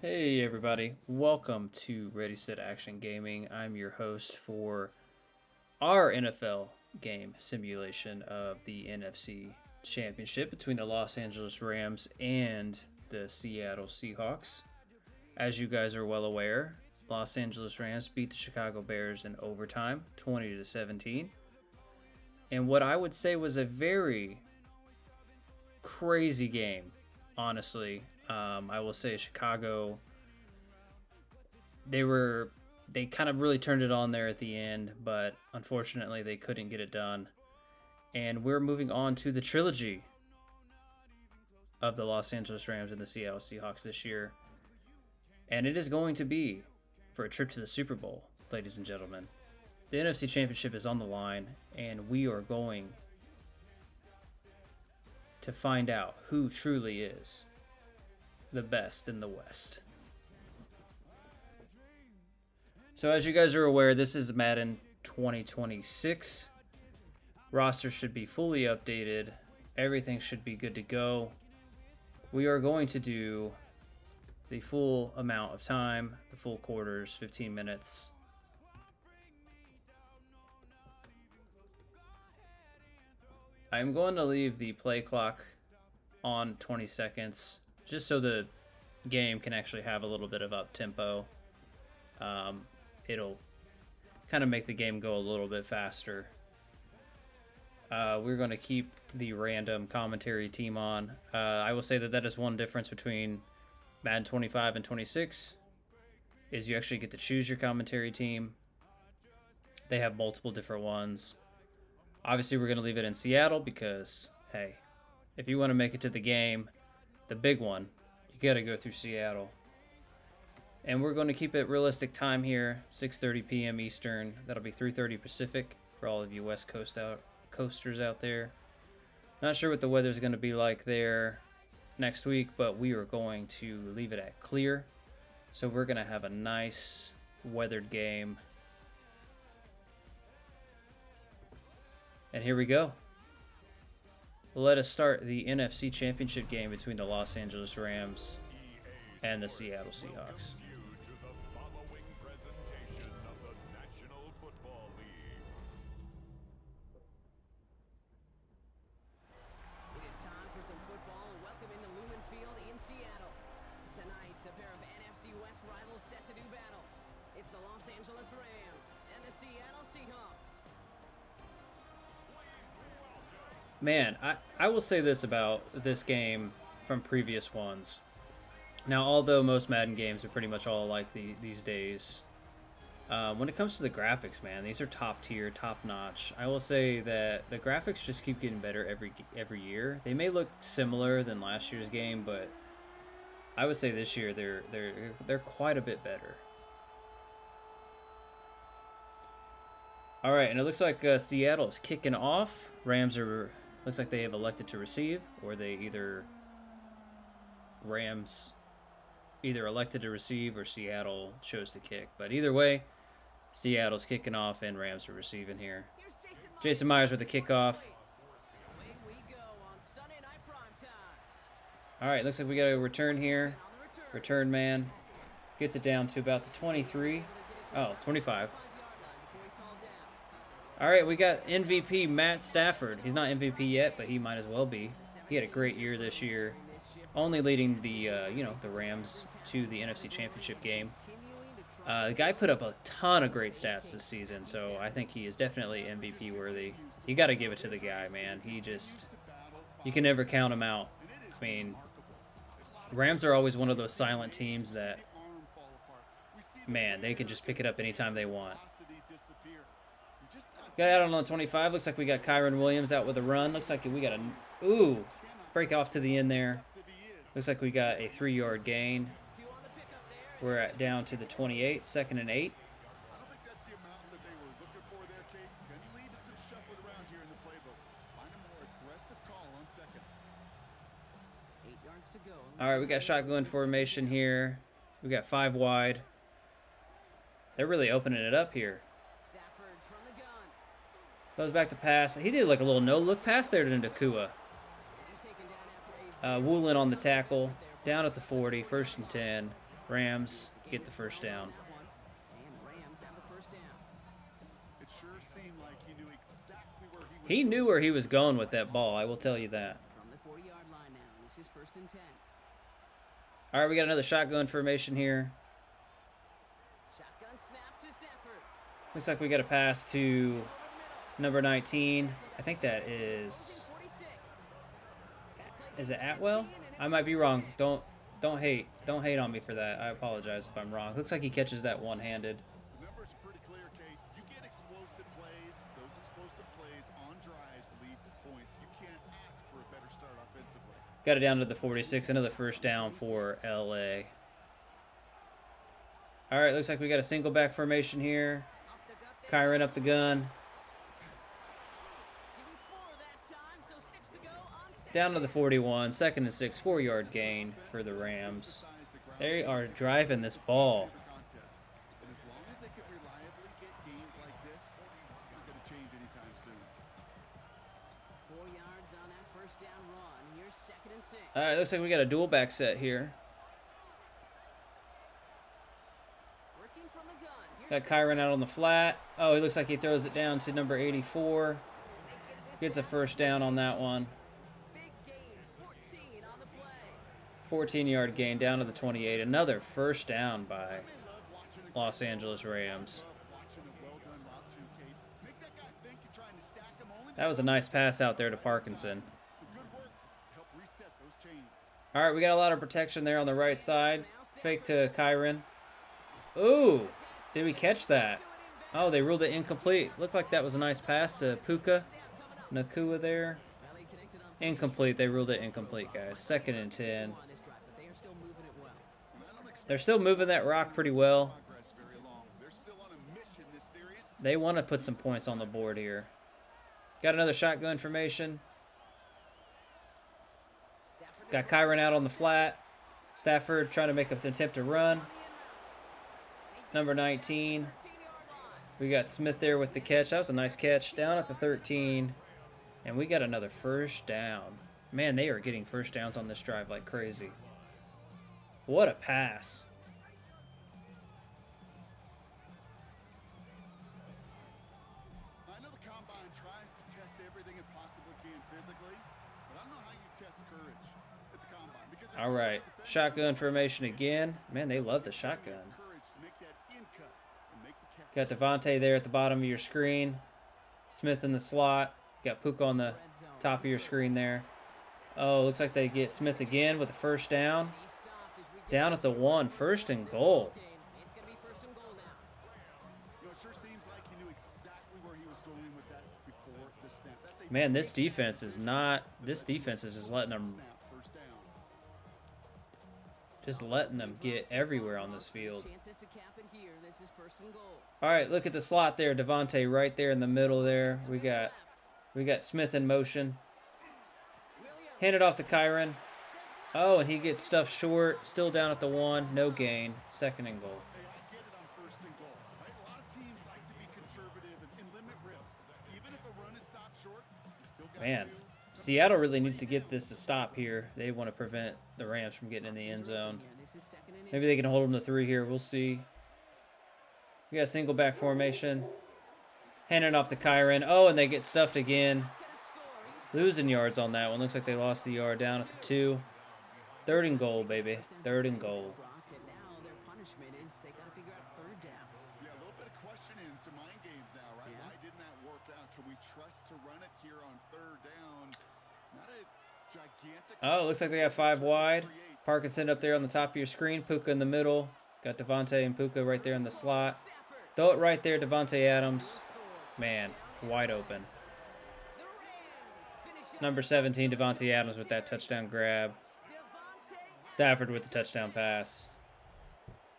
Hey everybody, welcome to Ready Set Action Gaming. I'm your host for our NFL game simulation of the NFC Championship between the Los Angeles Rams and the Seattle Seahawks. As you guys are well aware, Los Angeles Rams beat the Chicago Bears in overtime, 20-17. And what I would say was a very crazy game, honestly. I will say Chicago, they kind of really turned it on there at the end, but unfortunately they couldn't get it done. And we're moving on to the trilogy of the Los Angeles Rams and the Seattle Seahawks this year. And it is going to be for a trip to the Super Bowl, ladies and gentlemen. The NFC Championship is on the line, and we are going to find out who truly is the best in the West. So as you guys are aware, this is Madden 2026. Roster should be fully updated. Everything should be good to go. We are going to do the full amount of time, the full quarters, 15 minutes. I'm going to leave the play clock on 20 seconds. Just so the game can actually have a little bit of up tempo. It'll kind of make the game go a little bit faster. We're going to keep the random commentary team on. I will say that is one difference between Madden 25 and 26, is you actually get to choose your commentary team. They have multiple different ones. Obviously, we're going to leave it in Seattle because, hey, if you want to make it to the game, the big one, you got to go through Seattle. And we're going to keep it realistic time here, 6:30 p.m. Eastern. That'll be 3:30 Pacific for all of you West Coast coasters out there. Not sure what the weather's going to be like there next week, but we are going to leave it at clear. So we're going to have a nice weathered game. And here we go. Let us start the NFC Championship game between the Los Angeles Rams and the Seattle Seahawks. It is time for some football. Welcome into Lumen Field in Seattle. Tonight, a pair of NFC West rivals set to do battle. It's the Los Angeles Rams and the Seattle Seahawks. Man, I will say this about this game from previous ones. Now, although most Madden games are pretty much all alike these days, when it comes to the graphics, man, these are top tier, top notch. I will say that the graphics just keep getting better every year. They may look similar than last year's game, but I would say this year they're quite a bit better. All right, and it looks like Seattle is kicking off. Rams looks like they have elected to receive, or Rams either elected to receive or Seattle chose to kick. But either way, Seattle's kicking off and Rams are receiving here. Jason Myers with the kickoff. Away we go on Sunday Night Primetime. All right, looks like we got a return here. Return man gets it down to about the 23. Oh, 25. All right, we got MVP Matt Stafford. He's not MVP yet, but he might as well be. He had a great year this year, only leading the the Rams to the NFC Championship game. The guy put up a ton of great stats this season, so I think he is definitely MVP worthy. You got to give it to the guy, man. You can never count him out. I mean, Rams are always one of those silent teams that, man, they can just pick it up anytime they want. Guy out on the 25. Looks like we got Kyron Williams out with a run. Looks like we got break off to the end there. Looks like we got a 3-yard gain. We're down to the 28, 2nd and 8. All right, we got shotgun formation here. We got 5 wide. They're really opening it up here. Goes back to pass. He did like a little no-look pass there to Nakua. Woolen on the tackle. Down at the 40, 1st and 10. Rams get the first down. And the Rams have the first down. It sure seemed like he knew exactly where he was. He knew where he was going with that ball, I will tell you that. From the 40-yard line now, this is 1st and 10. All right, we got another shotgun formation here. Shotgun snap to Sanford. Looks like we got a pass to number 19. I think that is 46. it Atwell? I might be wrong. Don't hate on me for that. I apologize if I'm wrong. Looks like he catches that one-handed. The numbers are pretty clear, Kate. You get explosive plays. Those explosive plays on drives lead to points. You can't ask for a better start offensively. Got it down to the 46. Another first down for LA. All right, looks like we got a single back formation here. Up the gut there. Kyron up the gun. Give him 4 that time, so 6 to go on second. Down to the 41. 2nd and 6. 4-yard gain for the Rams. They are driving this ball. Contest. And as long as they can reliably get games like this, it's not going to change anytime soon. 4 yards on that first down run. Here's 2nd and 6. All right, looks like we got a dual back set here. Working from the gun. Here's Got Kyron out on the flat. Oh, he looks like he throws it down to number 84. Gets a first down on that one. big gain. 14 on the play. 14-yard gain down to the 28. Another first down by Los Angeles Rams. That was a nice pass out there to Parkinson. All right, we got a lot of protection there on the right side. Fake to Kyron. Ooh, did we catch that? Oh, they ruled it incomplete. Looked like that was a nice pass to Puka Nakua there. Well, he connected on Incomplete. They ruled it incomplete, guys. 2nd and 10. on this drive, but they are still moving it well. They're still moving that rock pretty well. They want to put some points on the board here. Got another shotgun formation. Got Kyron out on the flat. Stafford trying to make an attempt to run. Number 19. We got Smith there with the catch. That was a nice catch. Down at the 13. And we got another first down. Man, they are getting first downs on this drive like crazy. What a pass. I know the combine tries to test everything it possibly can physically, but I don't know how you test courage at the combine. Because there's All right. Shotgun formation again. Man, they love the shotgun. courage to make that in cut and make the catch. Got Devontae there at the bottom of your screen. Smith in the slot. Got Puka on the top of your screen there. Oh, looks like they get Smith again with a first down. He stopped as we Down at the 1. 1st and goal. It's going to be 1st and goal now. You know, it sure seems like he knew exactly where he was going with that before the snap. That's a Man, this defense is not. This defense is just letting them snap, first down. get everywhere on this field. Chances to cap it here. This is 1st and goal. All right, look at the slot there. Devontae right there in the middle there. We got Smith in motion. Hand it off to Kyron. Oh, and he gets stuffed short. Still down at the 1. No gain. 2nd and goal. Hey, I get it on 1st and goal, right? A lot of teams like to be conservative and limit risk. Even if a run is stopped short, you still got Man, to. Seattle really needs to get this to stop here. They want to prevent the Rams from getting in the end zone. Yeah, this is 2nd and Maybe they can hold them to 3 here. We'll see. We got a single back formation. Hand it off to Kyron. Oh, and they get stuffed again. Losing yards on that one. Looks like they lost the yard down at the 2. 3rd and goal, baby. 3rd and goal. Brock, and now their punishment is they got to figure out 3rd down. Yeah, a little bit of questioning, some mind games now, right? Yeah. Why didn't that work out? Can we trust to run it here on 3rd down? Not a gigantic. Oh, it looks like they got 5 wide. Parkinson up there on the top of your screen. Puka in the middle. Got Devontae and Puka right there in the slot. Throw it right there, Devontae Adams. Man, wide open. Number 17, Devontae Adams with that touchdown grab. Stafford with the touchdown pass.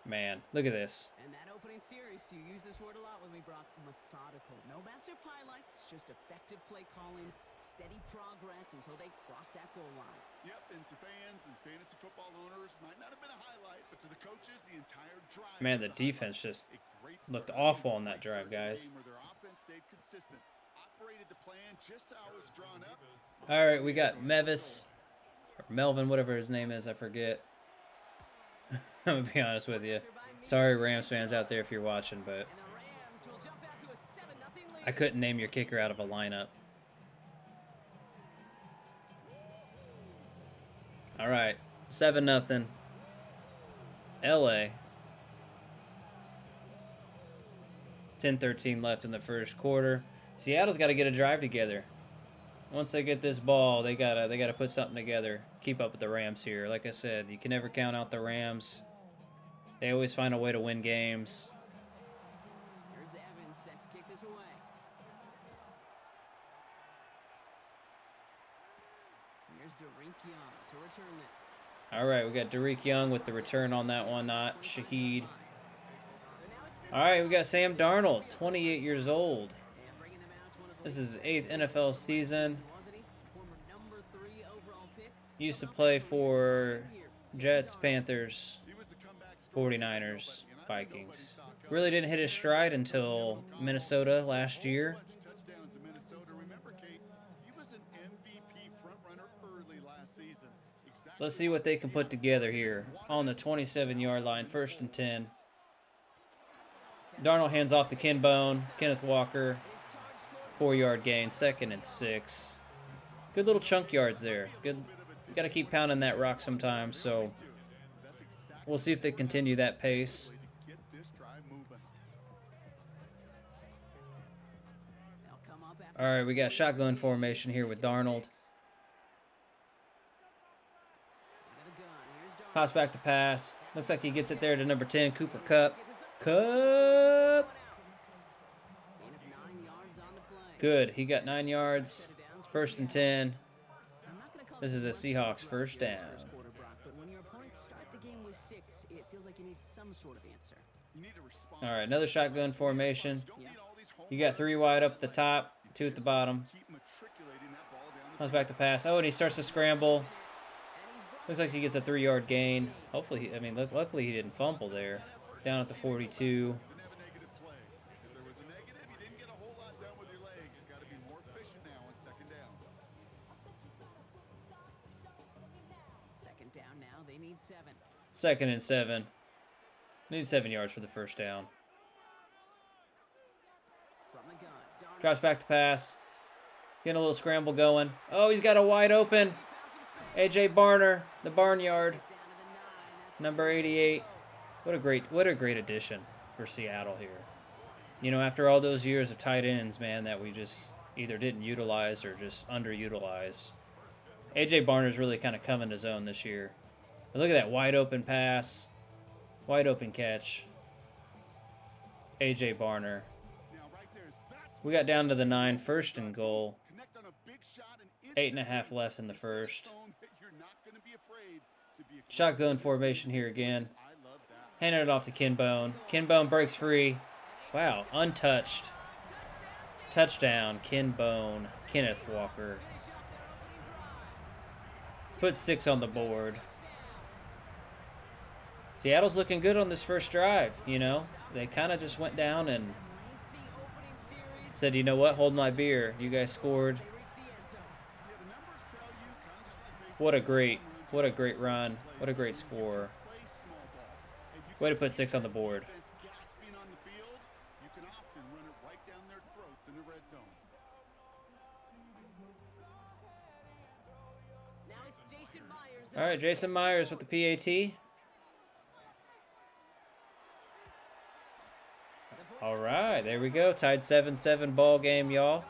Man, look at this. And that opening series, you use this word a lot with me, Brock. Methodical. No massive highlights, just effective play calling, steady progress until they cross that goal line. Yep, and to fans and fantasy football owners, might not have been a highlight, but to the coaches, the entire drive. Man, the was a defense highlight. just A great looked start. awful on that Great drive, start to the guys. game where their offense stayed consistent, operated the plan just how it was drawn up. All right, we got Mevis, or Melvin, whatever his name is, I forget. I'm going to be honest with you. Sorry, Rams fans out there if you're watching, but And the Rams will jump out to a 7-0 lead. I couldn't name your kicker out of a lineup. All right, 7-0. LA. 10-13 left in the first quarter. Seattle's got to get a drive together. Once they get this ball, they gotta put something together. Keep up with the Rams here. Like I said, you can never count out the Rams. They always find a way to win games. Here's Evans set to kick this away. Here's Derek Young to return this. All right, we got Derek Young with the return on that one, not Shaheed. So now it's All right, we got Sam Darnold, 28 years old. and bringing them out to one of the This is his leading 8th NFL season. wasn't he? Former number 3 overall pick. Used to play for Jets, Panthers, He was a comeback story. 49ers, Vikings. Really didn't hit his stride until Minnesota last year. Touchdowns in Minnesota. Remember, Kate, he was an MVP frontrunner early last season. Exactly Let's see what they can put together here on the 27-yard line, 1st and 10. Darnold hands off to Kinbone, Kenneth Walker, 4-yard gain, 2nd and 6. Good little chunk yards there. Good. Got to keep pounding that rock sometimes, so we'll see if they continue that pace. to get this drive moving. They'll come up after All right, we got shotgun formation here with Darnold. Out of the gun. Here's Darnold. Pops back to pass. Looks like he gets it there to number 10, Cooper Kupp. Get this up. Cup. Gain of 9 yards on the play. Good. He got 9 yards. 1st and 10. I'm not gonna call This is a Seahawks first down. first quarter, Brock, but when your opponents start the game with 6, it feels like you need some sort of answer. You need to respond. All right, another shotgun formation. Don't need all these home You got 3 wide up at the top, 2 at the bottom. keep matriculating that ball down the Comes back to pass. Oh, and he starts to scramble. Looks like he gets a 3-yard gain. Hopefully, luckily he didn't fumble there. Down at the 42. Didn't have a negative play. If there was a negative, you didn't get a whole lot done with your legs. Got to be more efficient now on 2nd down. 2nd down now, they need 7. 2nd and 7. Need 7 yards for the first down. From the gun, Darnold. Drops back to pass. Getting a little scramble going. Oh, he's got a wide open. A.J. Barner, the barnyard, Down to the 9. number 88. What a great addition for Seattle here. You know, after all those years of tight ends, man, that we just either didn't utilize or just underutilize. A.J. Barner's really kind of come into his own this year. But look at that wide open pass. Wide open catch. A.J. Barner. Now, right there, that's We got down to the 9, 1st and goal. connect on a big shot and 8.5 left in the first. shown that you're not going to be afraid to be a Shotgun formation here again. I love that. Handing it off to Kinbone. Kinbone breaks free. Wow, untouched. Touchdown, Kinbone. Kenneth Walker. Put 6 on the board. Seattle's looking good on this first drive, you know. They kind of just went down and said, you know what, hold my beer. You guys scored. What a great run. What a great score. Way to put 6 on the board. Defense gasping on the field, you can often run it right down their throats in the red zone. Now it's Jason Myers. All right, Jason Myers with the PAT. All right, there we go. Tied 7-7 ball game, y'all.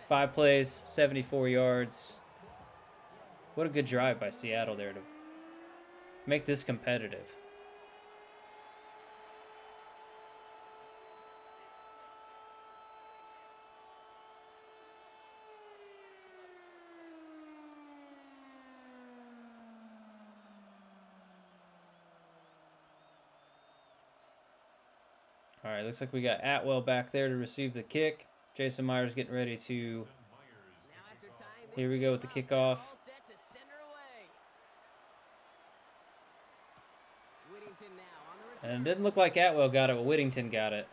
5 plays, 74 yards. What a good drive by Seattle there to make this competitive. All right, looks like we got Atwell back there to receive the kick. Jason Myers getting ready to. Now after time, Here we go with the kickoff. all set to send her away. Whittington now on the return. And it didn't look like Atwell got it, but Whittington got it.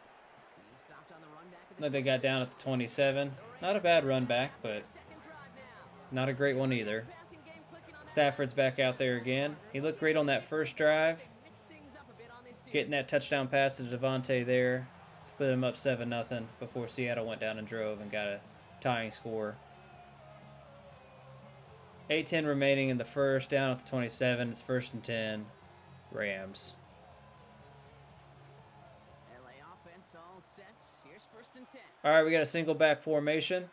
He stopped on the run back at the Like they got down at the 27. Not a bad run back, but second drive now. not a great one either. Passing game clicking on Stafford's back out there again. He looked great on that first drive. Mix things up a bit on this series. Getting that touchdown pass to Devontae there. Put him up 7-0 before Seattle went down and drove and got a tying score. 8:10 remaining in the first. Down at the 27. It's 1st and 10. Rams. LA offense all set. Here's 1st and 10. All right, we got a single back formation.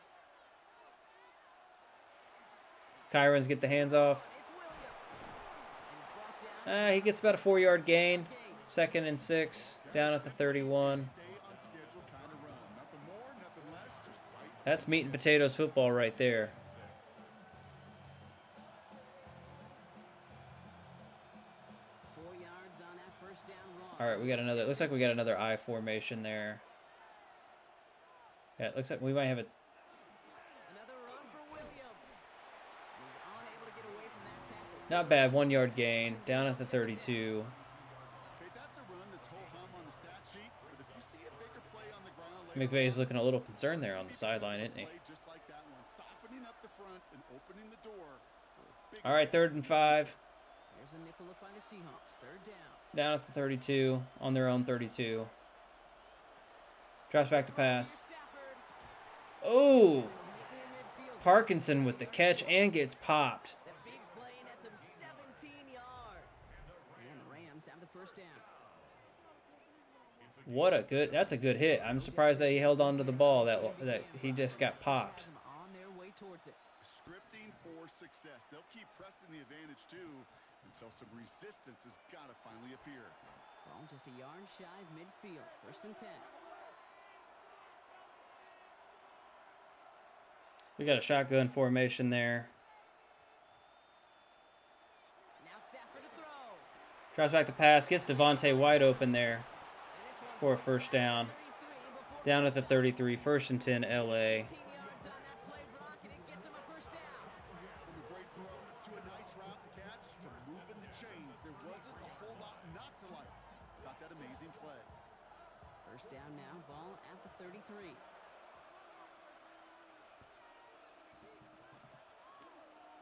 Kyron's get the hands off. It's Williams. And he's brought down. He gets about a 4-yard gain. 2nd and 6. Down at the 31. Stay on schedule kind of run. Nothing more, nothing less, just right. That's meat and potatoes football right there. 4 yards on that 1st down run. All right, we got another. Looks like we got another I formation there. Yeah, it looks like we might have a. Another run for Williams. He's unable to get away from that tackle. Not bad, 1-yard gain. Down at the 32. Okay, that's a run that's ho-hum on the stat sheet, but if you see a bigger play on the ground later, McVay's looking a little concerned there on the sideline, isn't he? play just like that one, softening up the front and opening the door for a big All right, 3rd and 5. Here's a nickel look by the Seahawks. 3rd down. Down at the 32. On their own 32. Drops back to pass. Stafford. Oh! Right near midfield. Parkinson with the catch and gets popped. The big play nets him 17 yards. And the Rams have the 1st down. What a good. That's a good hit. I'm surprised that he held on to the ball. That he just got popped. Them on their way towards it. scripting for success. They'll keep pressing the advantage too until some resistance has got to finally appear. Ball just a yard shy of midfield. 1st and 10. We got a shotgun formation there. Now Stafford to throw. Drops back to pass. Gets Devontae wide open there And this one for a 1st down. 33 before Down at the 33. 1st and 10 LA. 18 yards on that play, Brock, and it gets him a 1st down. From a great throw to a nice route and catch to moving the chains, there wasn't a whole lot not to like about that amazing play. 1st down now, ball at the 33.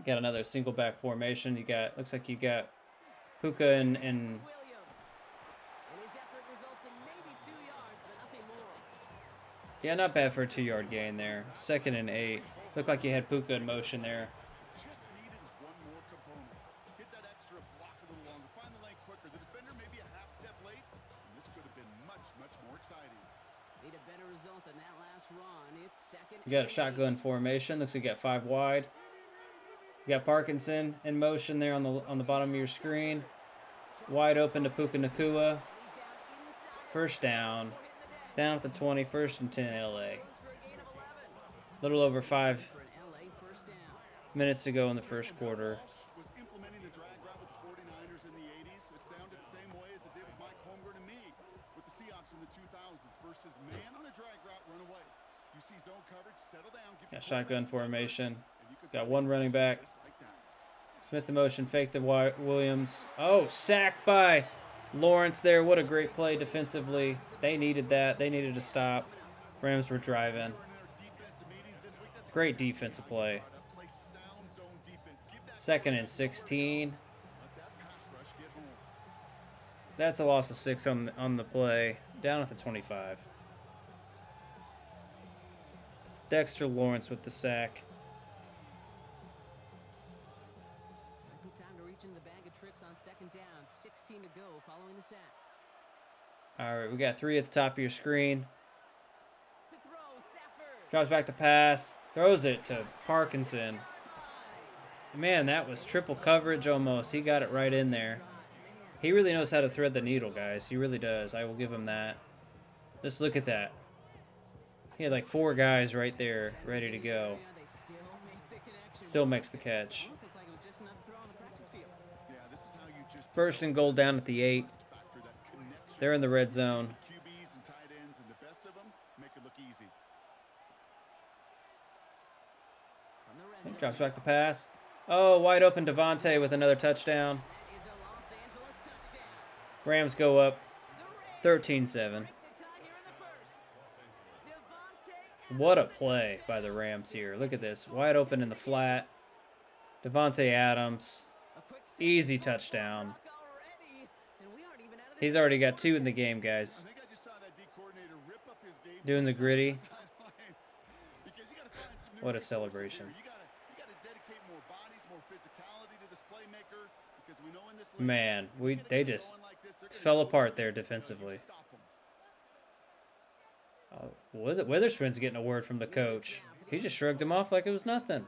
Got another single back formation. You got, looks like you got Puka and Williams. And his effort results in maybe 2 yards, but nothing more. yeah, not bad for a 2-yard gain there. 2nd and 8. Looked like you had Puka in motion there. Just needed one more component. Hit that extra block a little longer, find the lane quicker. The defender maybe a half step late, and this could have been much, much more exciting. Need a better result than that last run. It's 2nd. You got a and shotgun 8. formation. Looks like you got 5 wide. You got Parkinson in motion there on the bottom of your screen. Wide open to Puka Nakua. And he's down inside. 1st down. Before hitting the deck. Down at the 20. 1st and 10 LA. Goes for a gain of 11. Little over 5 For an LA 1st down. minutes to go in the 1st quarter. Walsh was implementing the drag route with the 49ers in the 80s. It sounded the same way as it did with Mike Holmgren and me with the Seahawks in the 2000s versus man on a drag route, run away. You see zone coverage, settle down. Give Got your shotgun quarterback formation. and you could Got find one running back. just like that. Smith the motion, fake the Williams. Oh, sacked by Lawrence there. What a great play defensively. They needed that. They needed to stop. Rams were driving. In our defensive meetings this week, that's Great defensive play. play sound zone defense. Give that 2nd and 16. let that pass rush get home. That's a loss of 6 on the play. Down at the 25. Dexter Lawrence with the sack. Might be time to reach in the bag of tricks on 2nd down. 16 to go following the sack. All right, we got 3 at the top of your screen. To throw, Stafford. Drops back to pass. Throws it to Parkinson. Man, that was triple coverage almost. He got it right in there. He really knows how to thread the needle, guys. He really does. I will give him that. Just look at that. He had like 4 guys right there ready to go. They still make the connection. Still makes the catch. Almost looked like it was just another throw on the practice field. Yeah, this is how you just 1st and goal down at the 8. factor that connection. They're in the red zone. QBs and tight ends and the best of them make it look easy. From the red zone. Drops back to pass. Oh, wide open Devontae with another touchdown. That is a Los Angeles touchdown. Rams go up The Rams 13-7. break the tie here in the 1st. Devontae What a play by the Rams here. Look at this. Wide open in the flat. Devontae Adams. A quick Easy touchdown. already, and we aren't even out of He's this already got quarter 2 in the yet. game, I guys. think I just saw that D coordinator rip up his game Doing the plan gritty. on the sidelines. Because you gotta find some new What a resources celebration. here. You gotta dedicate more bodies, more physicality to this playmaker. Because we know in this league, Man, they're gonna they get just going like this, they're gonna fell go apart to there you until you defensively. stop 'em. Witherspoon's getting a word from the coach. He just shrugged him off like it was nothing.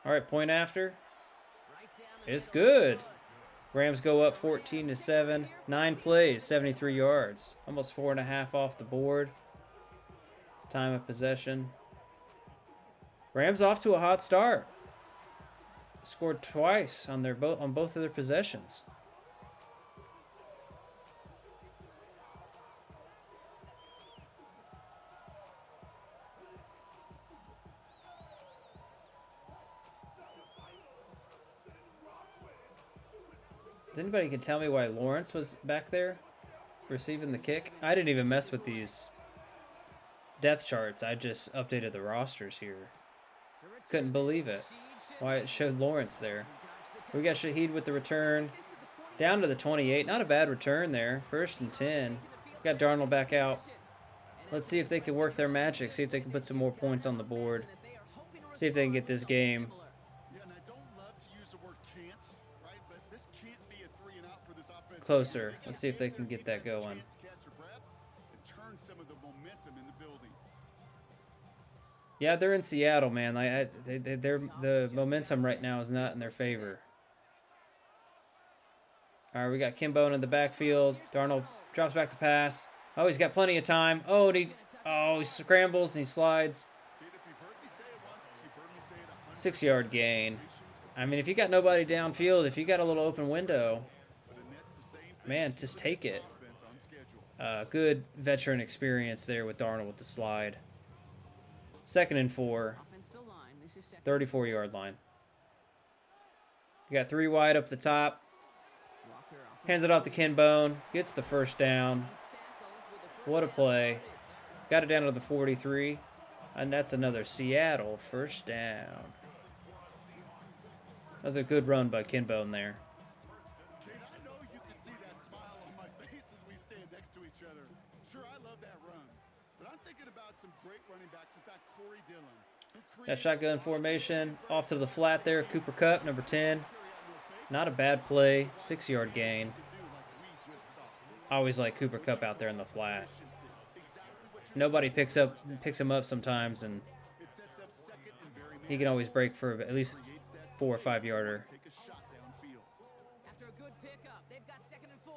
All right, point after. Right down the It's middle, good. good. Rams go up 14-7. 9 plays, 73 yards. Almost 4.5 off the board. Time of possession. Rams off to a hot start. Scored twice on both of their possessions. Does anybody can tell me why Lawrence was back there receiving the kick? I didn't even mess with these depth charts. I just updated the rosters here. Couldn't believe it. Why it showed Lawrence there. We got Shaheed with the return. Down to the 28. Not a bad return there. 1st and 10. Got Darnold back out. Let's see if they can work their magic. See if they can put some more points on the board. See if they can get this game. Yeah, and I don't love to use the word can't, right? But this can't be a 3 and out for this offense. Closer. Let's see if they can get that going. Catch your breath and turn some of the momentum in the building. Yeah, they're in Seattle, man. The momentum right now is not in their favor. All right, we got Kimbone in the backfield. Darnold drops back to pass. Oh, he's got plenty of time. Oh, he scrambles and he slides. Kid, if you've heard me say it once, you've heard me say it 100 6-yard gain. I mean, if you got nobody downfield, if you got a little open window, but it nets the same thing man, just for take this it. offense on schedule. Good veteran experience there with Darnold with the slide. 2nd and 4, Offensive line, this is second. 34-yard line. You got 3 wide up the top. Walker off Hands it off to Kinbone. Gets the first down. He's tackled with the first What a down play. noted. Got it down to the 43. And that's another Seattle first down. That was a good run by Kinbone there. Kid, I know you can see that smile on my face as we stand next to each other. Sure, I love that run. But I'm thinking about some great running backs with that Corey Dillon. who Got created shotgun formation. Off to the flat there. Cooper Kupp, number 10. Not a bad play. 6-yard gain. do like we just saw. I always like Cooper Kupp out there in the flat. Nobody picks him up sometimes, and It sets up second and very he can always break for at least creates that 4 or 5 yarder. take a shot downfield. After a good pickup, they've got 2nd and 4.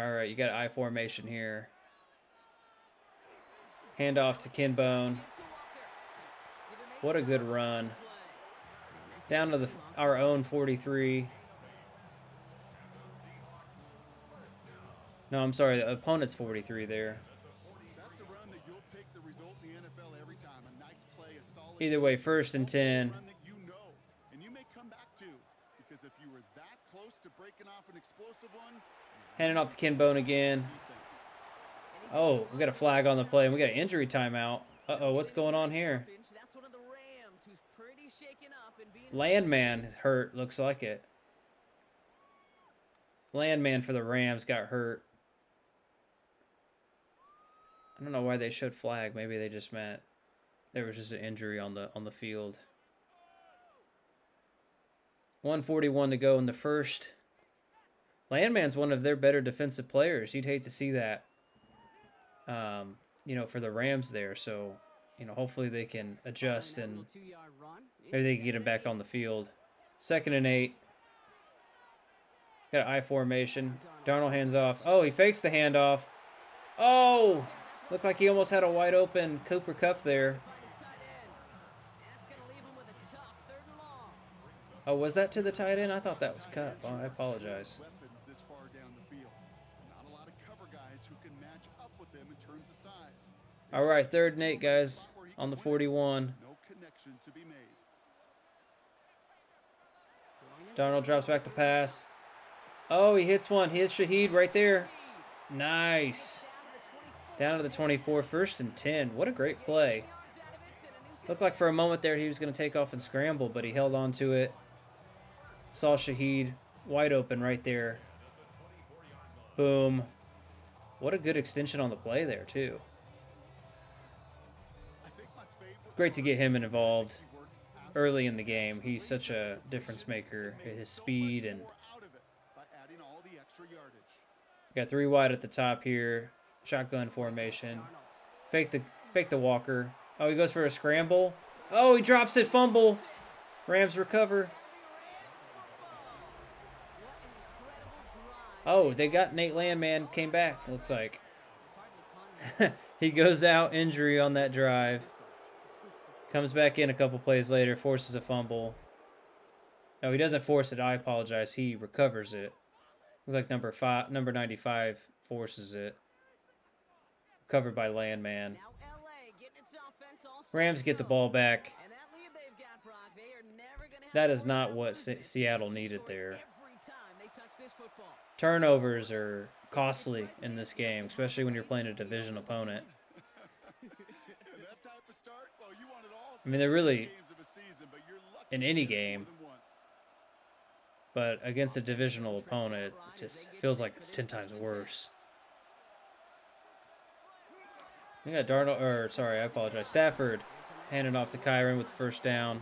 All right, you got I formation here. Hand off to Kinbone. What a good run. Down to our own 43. No, I'm sorry, the opponent's 43 there. That's a run that you'll take the result in the NFL every time. A nice play, a solid Either way, 1st and 10. run that you know, and you may come back to, because if you were that close to breaking off an explosive one, Handing off to Kinbone again. defense. Oh, we got a flag on the play, and we got an injury timeout. Uh-oh, what's going on here? That's one of the Rams who's pretty shaken up and being Landman is hurt, looks like it. Landman for the Rams got hurt. I don't know why they showed flag. Maybe they just meant there was just an injury on the field. 1:41 to go in the first. Landman's one of their better defensive players. You'd hate to see that, for the Rams there. So, hopefully they can adjust and maybe they can get him back on the field. 2nd and 8. Got an I formation. Darnold hands off. Oh, he fakes the handoff. Oh! Looked like he almost had a wide open Cooper Kupp there. Oh, was that to the tight end? I thought that was Kupp. Oh, I apologize. Weapons this far down the field. Not a lot of cover guys who can match up with them in terms of size. All right, 3rd and 8, guys, on the 41. No connection to be made. Darnold drops back to pass. Oh, he hits one. He hits Shaheed right there. Nice. Down to the 24, 1st and 10. What a great play. Looked like for a moment there he was going to take off and scramble, but he held on to it. Saw Shaheed wide open right there. Boom. What a good extension on the play there, too. Great to get him involved early in the game. He's such a difference maker. His speed and... Got 3 wide at the top here. Shotgun formation. Fake the walker. Oh, he goes for a scramble. Oh, he drops it. Fumble. Rams recover. Oh, they got Nate Landman. Came back, it looks like. He goes out, injury on that drive. Comes back in a couple plays later, forces a fumble. No, he doesn't force it. I apologize. He recovers it. Looks like number 95 forces it. Covered by Landman. Rams get the ball back. That is not what Seattle needed there. Turnovers are costly in this game, especially when you're playing a division opponent. I mean, they're really in any game, but against a divisional opponent, it just feels like it's 10 times worse. We got I apologize. Stafford handing off to Kyron with the first down.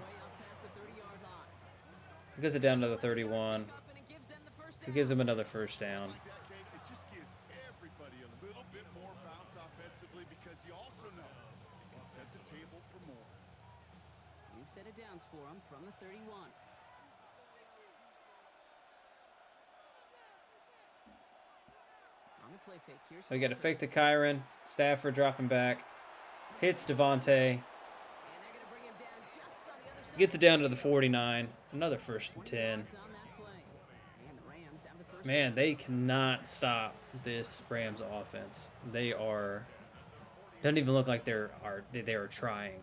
He gets it down to the 31. He gives him another first down. It just gives everybody a little bit more bounce offensively because you also know you can set the table for more. You've set it down for him from the 31. On the play fake here. So you got a fake to Kyron. Stafford dropping back. Hits Devontae. Gets it down to the 49. Another 1st and 10. Man, they cannot stop this Rams offense. They are... Doesn't even look like they are trying.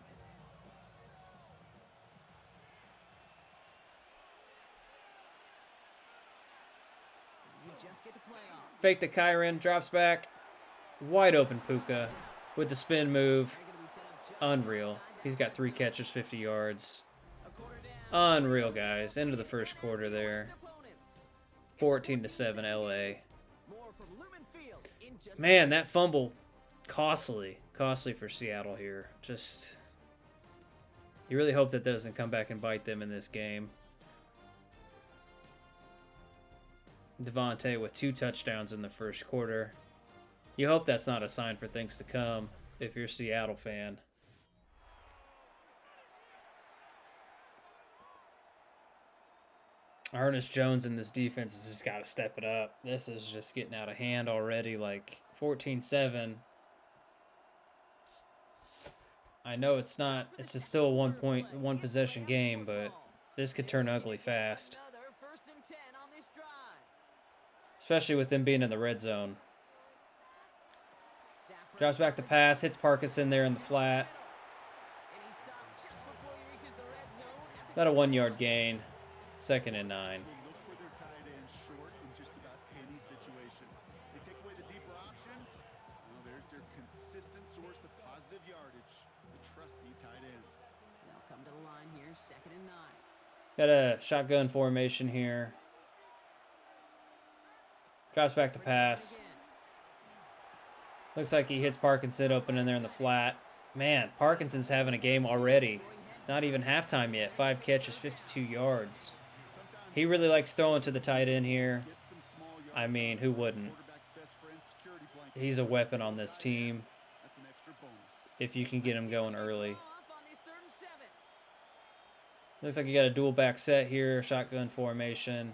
Fake to Kyron, drops back. Wide open Puka with the spin move. Unreal. He's got 3 catches, 50 yards. Unreal, guys. End of the first quarter there. 14-7 LA. Man, that fumble, costly for Seattle here. Just, you really hope that doesn't come back and bite them in this game. Devontae with 2 touchdowns in the first quarter. You hope that's not a sign for things to come if you're a Seattle fan. Ernest Jones in this defense has just got to step it up. This is just getting out of hand already, like 14-7. I know it's not, it's just still a 1 possession game, but this could turn ugly fast. Especially with them being in the red zone. Drops back to pass, hits Parkinson there in the flat. About a 1-yard gain. 2nd and 9. Look for their tight end short in just about any situation. They take away the deeper options. Well, there's their consistent source of positive yardage. The trusty tight end. They'll come to the line here, 2nd and 9. Got a shotgun formation here. Drops back to pass. Looks like he hits Parkinson open in there in the flat. Man, Parkinson's having a game already. Not even halftime yet. 5 catches, 52 yards. He really likes throwing to the tight end here. I mean, who wouldn't? He's a weapon on this team if you can get him going early. Looks like you got a dual back set here. Shotgun formation.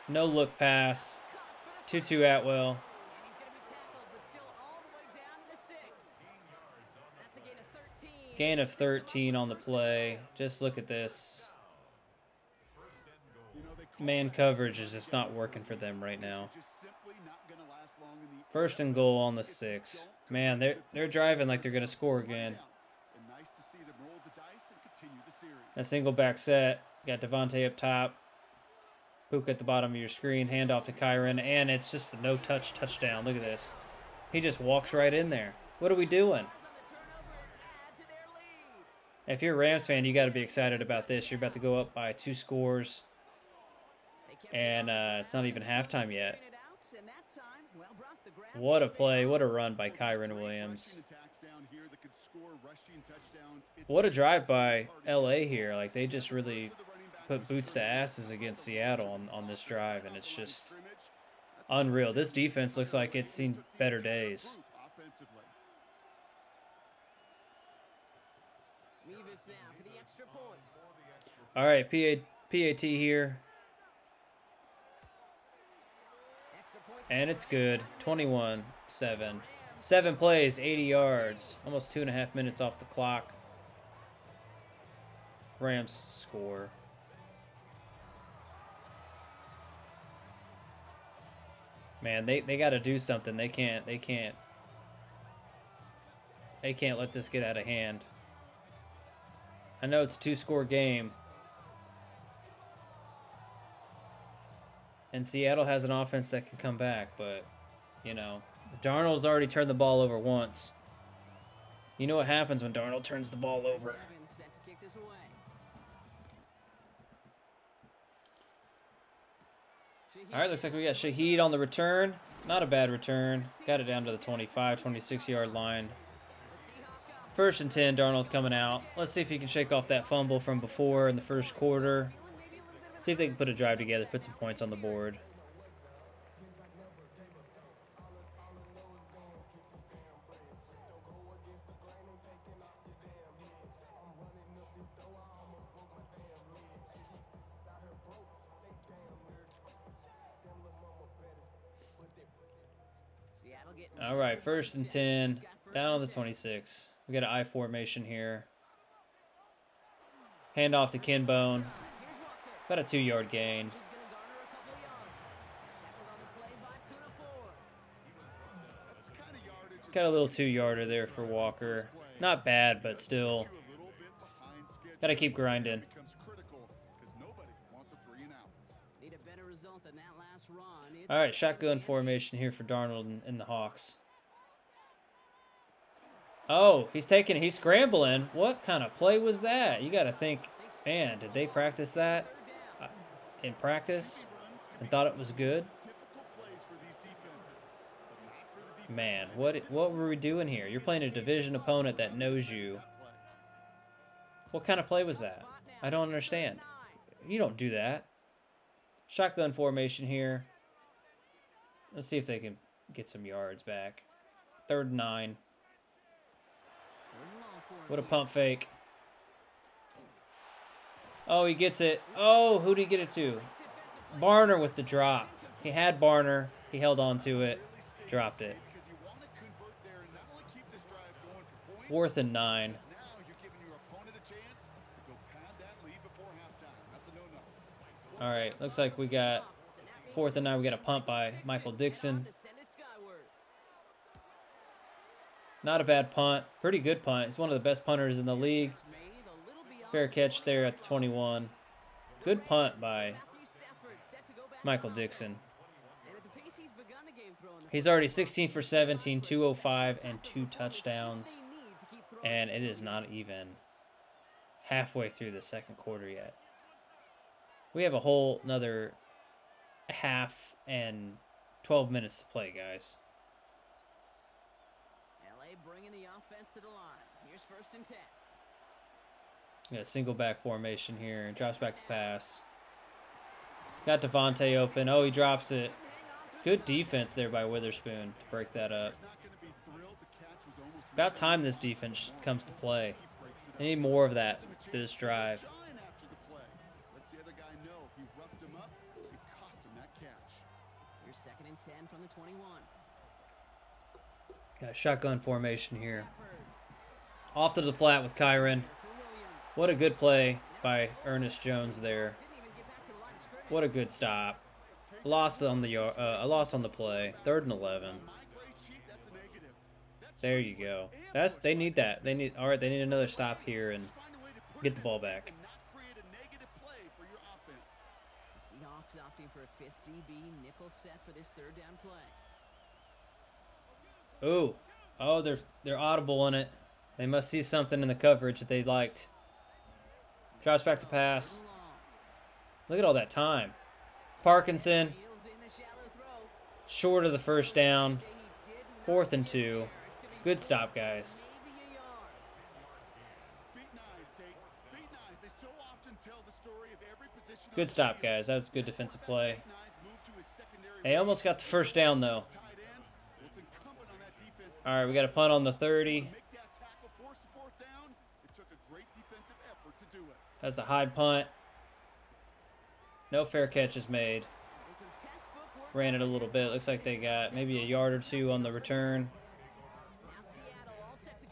No look pass. 2-2 Atwell. Gain of 13 on the play. Just look at this. Man coverage is just not working for them right now. 1st and goal on the 6. Man, they're driving like they're going to score again. A single back set. Got Devontae up top. Hook at the bottom of your screen, hand off to Kyron, and it's just a no-touch touchdown. Look at this. He just walks right in there. What are we doing? If you're a Rams fan, you got to be excited about this. You're about to go up by 2 scores, and it's not even halftime yet. What a play. What a run by Kyron Williams. What a drive by LA here. Like, they just really put boots to asses against Seattle on this drive, and it's just unreal. This defense looks like it's seen better days. All right, PAT here. And it's good. 21-7. 7 plays, 80 yards. Almost 2.5 minutes off the clock. Rams score. Man, they got to do something. They can't let this get out of hand. I know it's a 2-score game. And Seattle has an offense that can come back, but, you know, Darnold's already turned the ball over once. You know what happens when Darnold turns the ball over. All right, looks like we got Shaheed on the return. Not a bad return. Got it down to the 25, 26-yard line. 1st and 10, Darnold coming out. Let's see if he can shake off that fumble from before in the first quarter. See if they can put a drive together, put some points on the board. All right, 1st and 10, down on the 26. We got an I formation here. Hand off to Kinbone. About a 2-yard gain. Got a little 2-yarder there for Walker. Not bad, but still. Got to keep grinding. All right, shotgun formation here for Darnold and the Hawks. Oh, he's scrambling. What kind of play was that? You got to think, man, did they practice that in practice and thought it was good? Man, what were we doing here? You're playing a division opponent that knows you. What kind of play was that? I don't understand. You don't do that. Shotgun formation here. Let's see if they can get some yards back. 3rd and 9. What a pump fake. Oh, he gets it. Oh, who did he get it to? Barner with the drop. He had Barner. He held on to it. Dropped it. 4th and 9. All right, looks like we got 4th and 9. We got a punt by Michael Dixon. Not a bad punt. Pretty good punt. He's one of the best punters in the league. Fair catch there at the 21. Good punt by Michael Dixon. He's already 16 for 17, 205, and 2 touchdowns. And it is not even halfway through the second quarter yet. We have a whole another half and 12 minutes to play, guys. LA bringing the offense to the line. Here's 1st and 10. Got a single back formation here. Drops back to pass. Got Devontae open. Oh, he drops it. Good defense there by Witherspoon to break that up. About time this defense comes to play. They need more of that this drive. Here's 2nd and 10 from the 21. Got a shotgun formation here. Off to the flat with Kyron. What a good play by Ernest Jones there. What a good stop. A loss on the play. 3rd and 11. There you go. They need that. They need another stop here and get the ball back. Seahawks opting for a 5th DB nickel set for this 3rd down play. Ooh. Oh, they're audible in it. They must see something in the coverage that they liked. Drops back to pass. Look at all that time. Parkinson. Short of the first down. 4th and 2. Good stop, guys. Good stop, guys. That was a good defensive play. They almost got the first down, though. All right, we got a punt on the 30. That's a high punt. No fair catches made. Ran it a little bit. Looks like they got maybe a yard or 2 on the return.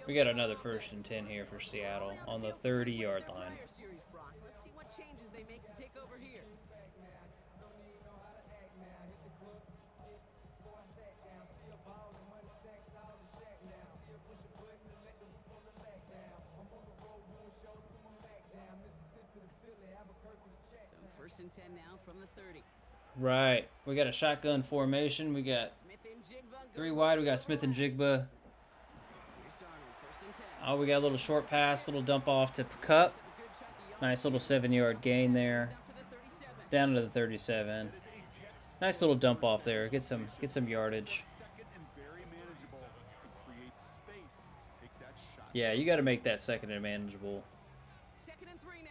We got another 1st and 10 here for Seattle on the 30-yard line. Let's see what changes they make to take over here. So 1st and 10 now from the 30. Right. We got a shotgun formation. We got 3 wide. We got Smith and Jigba. Oh, we got a little short pass, little dump off to Cup. Nice little 7-yard gain there. Down to the 37. Nice little dump off there. Get some yardage. Yeah, you got to make that 2nd and manageable. 2nd and 3 now.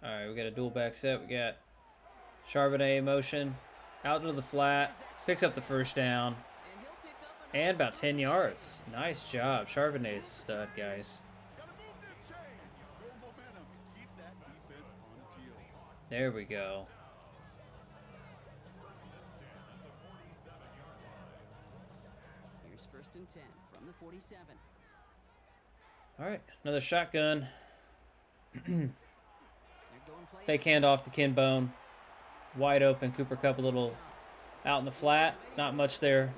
All right, we got a dual back set. We got Charbonnet in motion. Out to the flat. Picks up the first down. And about 10 yards. Nice job. Charbonnet is a stud, guys. There we go. Here's 1st and 10 from the 47. All right, another shotgun. They're going play Fake handoff to Kinbone. Wide open. Cooper Kupp a little out in the flat. Not much there.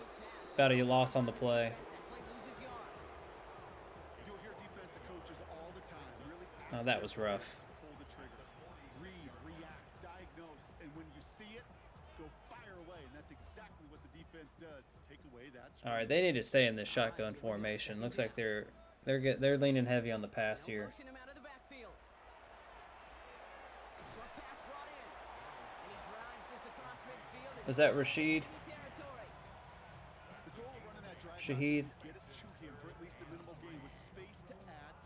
About a loss on the play. Oh, that was rough. All right, they need to stay in this shotgun formation. Looks like they're leaning heavy on the pass here. Motion him out of the backfield. Short pass brought in. And he drives this across midfield. Was that Rashid? Shaheed?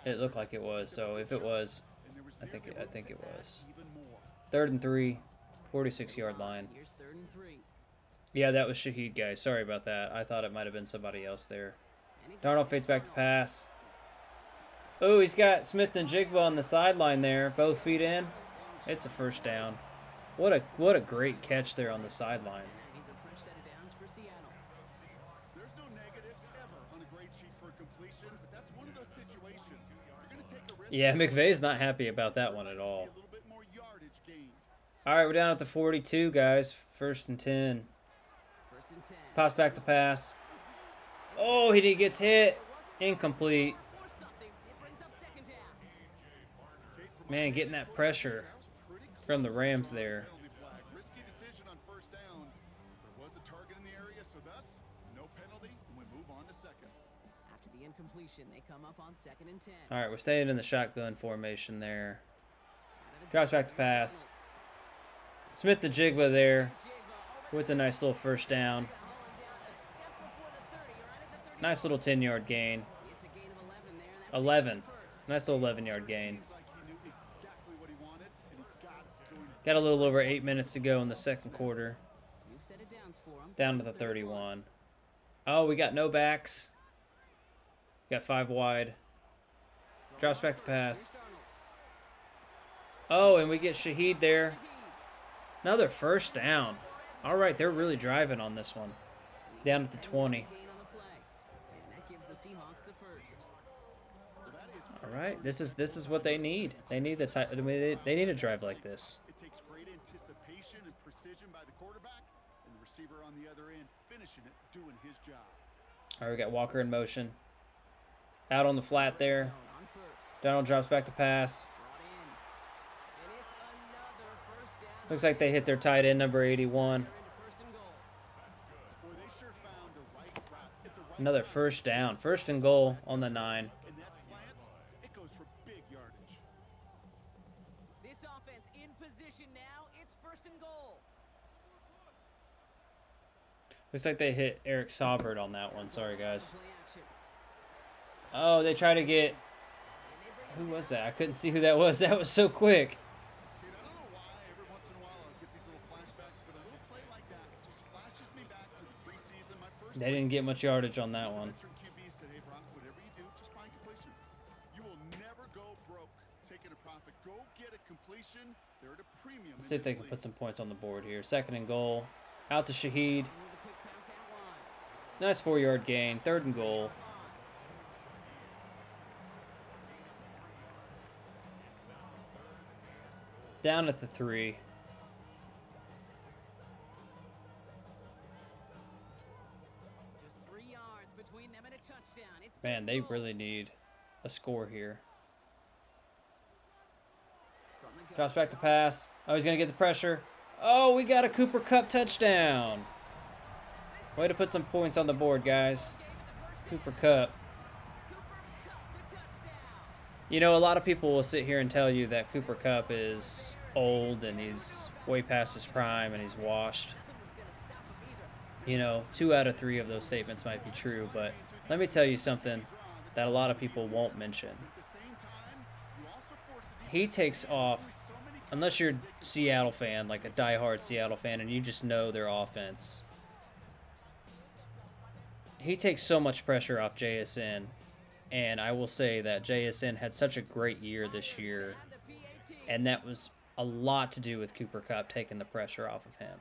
It looked like it was. So if it was, I think it was. 3rd and 3, 46-yard line. Here's 3rd and 3. Yeah, that was Shaheed, guys. Sorry about that. I thought it might have been somebody else there. Darnold fades back to pass. Oh, he's got Smith and Jigba on the sideline there. Both feet in. It's a first down. What a great catch there on the sideline. That means a fresh set of downs for Seattle. There's no negatives ever on a great sheet for a completion, but that's one of those situations. If you're going to take a risk, Yeah, McVay's not happy about that one at all. a little bit more yardage gained. All right, we're down at the 42, guys. 1st and 10. 1st and 10. Pops back to pass. Oh, he gets hit. Incomplete. Force something. It brings up 2nd down. Man, getting that pressure from the Rams there. Penalty flag. Risky decision on 1st down. There was a target in the area, so thus, no penalty, and we move on to 2nd. After the incompletion, they come up on 2nd and 10. All right, we're staying in the shotgun formation there. Drops back to pass. Smith to Jigba there with a nice little first down. Nice little 10-yard gain. It's a gain of 11 there. And that 11. Nice little 11-yard gain. Seems like he knew exactly what he wanted, and he got it going. Got a little over 8 minutes to go in the 2nd quarter. You've set it downs for him. Down to the 31. Oh, we got no backs. Got 5 wide. Drops back to pass. Oh, and we get Shaheed there. Another first down. All right, they're really driving on this one. Down at the 20. Gain on the play. And that gives the Seahawks the first. All right, this is what they need. They need they need a drive like this. It takes great anticipation and precision by the quarterback, and the receiver on the other end finishing it, doing his job. All right, we got Walker in motion. Out on the flat there. On first. Donald drops back to pass. Looks like they hit their tight end, number 81. Another first down. First and goal on the 9. And that slant, it goes for big yardage. This offense in position now. It's first and goal. Looks like they hit Eric Saubert on that one. Sorry, guys. Play action. Oh, they try to get... Who was that? I couldn't see who that was. That was so quick. Dude, I don't know why every once in a while I'll get these little flashbacks, but a little play like that just flashes me back to the preseason. My first They didn't get much yardage on that one. veteran QB said, "Hey, Brock, whatever you do, just find completions. You will never go broke taking a profit. Go get a completion. They're at a premium." Let's see if they can put some points on the board here. Second and goal. Out to Shaheed. With a quick pass out wide. Nice 4-yard gain. Third and goal. Down at the 3. Just 3 yards between them and a touchdown. It's Man, third they goal. really need a score here. From the gun. Drops back to pass. Oh, he's going to get the pressure. Oh, we got a Cooper Kupp touchdown. Way to put some points on the board, guys. Cooper Kupp. You know, a lot of people will sit here and tell you that Cooper Kupp is old and he's way past his prime and he's washed. You know, 2 out of 3 of those statements might be true, but let me tell you something that a lot of people won't mention. He takes off, unless you're a Seattle fan, like a diehard Seattle fan, and you just know their offense. He takes so much pressure off JSN, and I will say that JSN had such a great year this year, and that was a lot to do with Cooper Kupp taking the pressure off of him.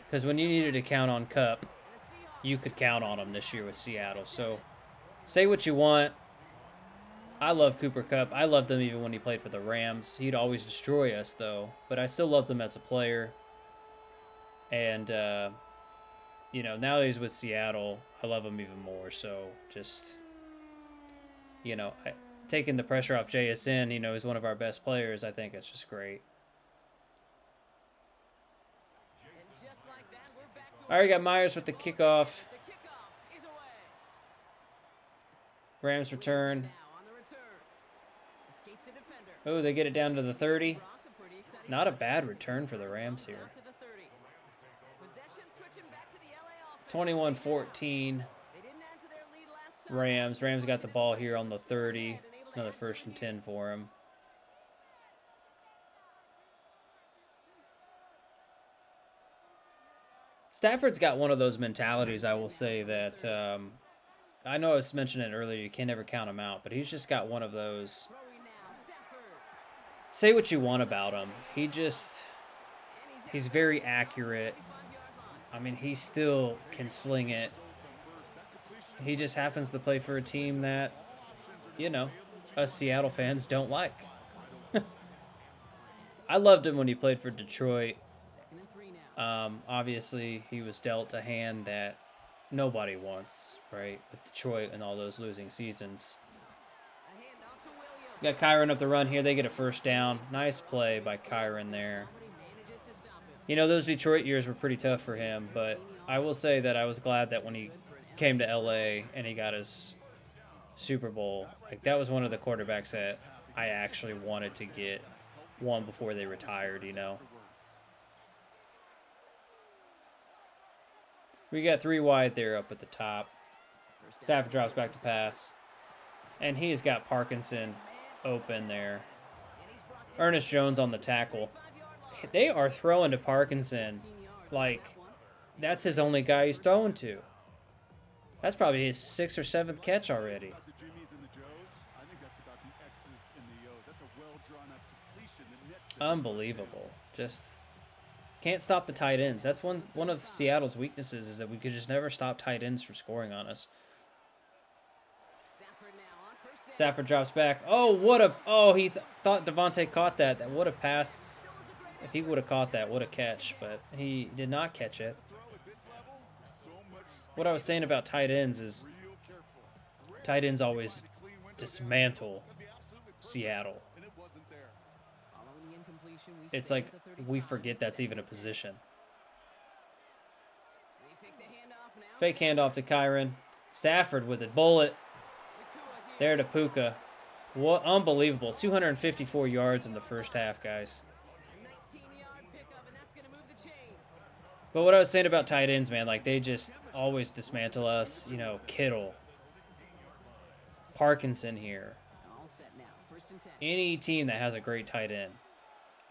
Because when you needed to count on Kupp, you could count on him this year with Seattle. So, say what you want. I love Cooper Kupp. I loved him even when he played for the Rams. He'd always destroy us, though. But I still loved him as a player. And, you know, now that he's with Seattle, I love him even more. So, just, you know, taking the pressure off JSN, you know, he's one of our best players. I think it's just great. All right, we got Myers with the kickoff. Rams return. Oh, they get it down to the 30. Not a bad return for the Rams here. 21-14. Rams. Rams got the ball here on the 30. It's another 1st and 10 for him. Stafford's got one of those mentalities, I will say, that I know I was mentioning it earlier, you can never count him out, but he's just got one of those. Say what you want about him. He's very accurate. I mean, he still can sling it. He just happens to play for a team that, you know, us Seattle fans don't like. I loved him when he played for Detroit. Obviously, he was dealt a hand that nobody wants, right? With Detroit and all those losing seasons. Got Kyron up the run here. They get a 1st down. Nice play by Kyron there. You know, those Detroit years were pretty tough for him, but I will say that I was glad that when he came to LA and he got his Super Bowl, like that was one of the quarterbacks that I actually wanted to get one before they retired, you know. We got 3 wide there up at the top. Stafford drops back to pass. And he's got Parkinson open there. Ernest Jones on the tackle. They are throwing to Parkinson like that's his only guy he's throwing to. That's probably his 6th or 7th catch already. Unbelievable. Just can't stop the tight ends. That's one of Seattle's weaknesses is that we could just never stop tight ends from scoring on us. Stafford drops back. Oh, what a... Oh, he thought Devontae caught that. That would have passed. If he would have caught that, would have catch. But he did not catch it. What I was saying about tight ends is tight ends always dismantle Seattle. it's like we forget that's even a position. Fake handoff to Kyron. Stafford with it. Bullet. There to Puka. What unbelievable. 254 yards in the first half, guys. But what I was saying about tight ends, man, like they just always dismantle us. You know, Kittle. Parkinson here. Any team that has a great tight end.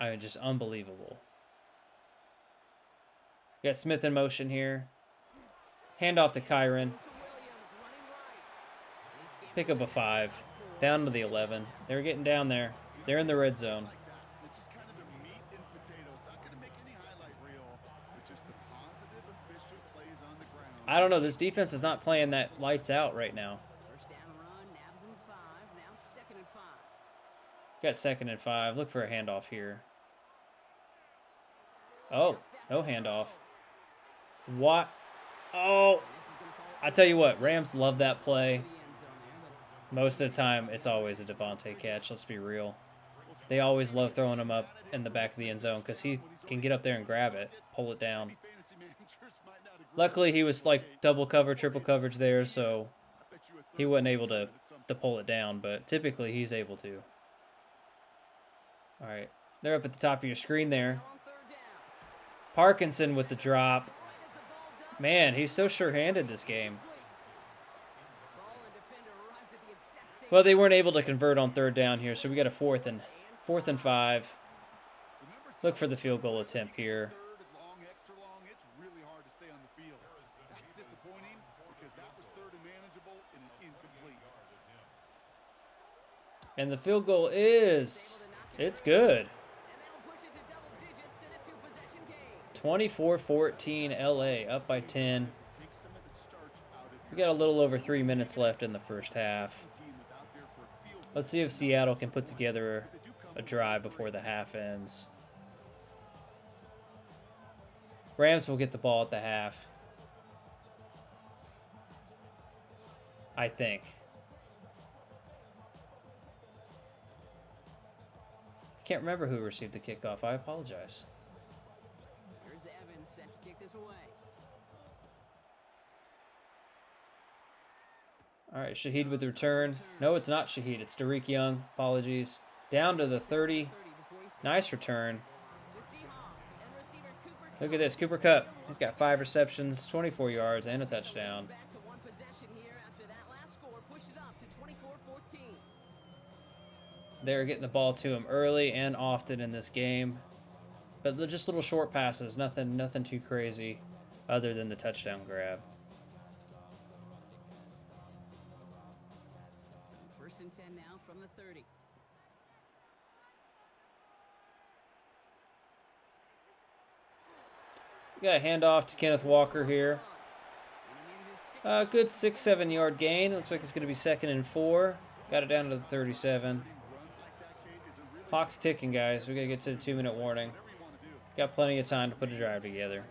I mean, just unbelievable. We got Smith in motion here. Handoff to Kyron. Pick up a 5. Down to the 11. They're getting down there. They're in the red zone. I don't know. This defense is not playing that lights out right now. Got 2nd and 5. Look for a handoff here. Oh, no handoff. What? Oh, I tell you what, Rams love that play. Most of the time, it's always a Devontae catch. Let's be real. They always love throwing him up in the back of the end zone because he can get up there and grab it, pull it down. Luckily, he was like double cover, triple coverage there, so he wasn't able to pull it down, but typically he's able to. All right, they're up at the top of your screen there. Parkinson with the drop. Man, he's so sure-handed this game. Well, they weren't able to convert on 3rd down here, so we got a 4th and 5. Look for the field goal attempt here. And the field goal is, it's good. 24-14 LA, up by 10. We got a little over 3 minutes left in the first half. Let's see if Seattle can put together a drive before the half ends. Rams will get the ball at the half. I think. Can't remember who received the kickoff. I apologize. Here's Evans set to kick this away. All right, Shaheed with the return. No, it's not Shaheed. It's Derek Young. Apologies. Down to the 30. Nice return. Look at this. Cooper Kupp. He's got 5 receptions, 24 yards, and a touchdown. They're getting the ball to him early and often in this game. But they're just little short passes. Nothing too crazy other than the touchdown grab. So 1st and 10 now from the 30. We got a handoff to Kenneth Walker here. Good 6-7 yard gain. Looks like it's going to be 2nd and 4. Got it down to the 37. Clock's ticking, guys. We got to get to the 2-minute warning. Got plenty of time to put a drive together.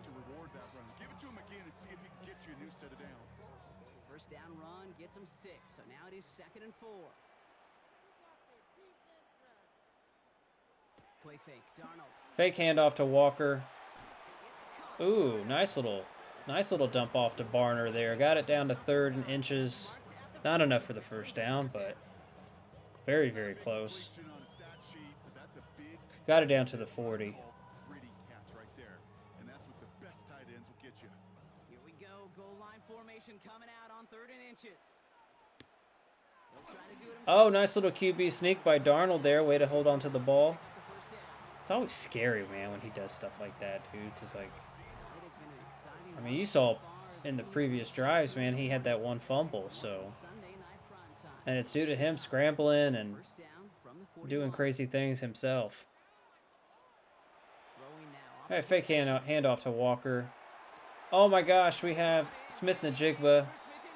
1st down run gets him 6. So now it is 2nd and 4. Play fake. Darnold. Fake handoff to Walker. Ooh, nice little dump off to Barner there. Got it down to 3rd and inches. Not enough for the 1st down, but very, very close. Got it down to the 40. Here we go. Goal line formation coming out on 3rd and inches. Oh, nice little QB sneak by Darnold there. Way to hold on to the ball. It's always scary, man, when he does stuff like that, dude. Because, like, I mean, you saw in the previous drives, man, he had that one fumble, so. And it's due to him scrambling and doing crazy things himself. All right, fake handoff to Walker. Oh my gosh, we have Smith-Njigba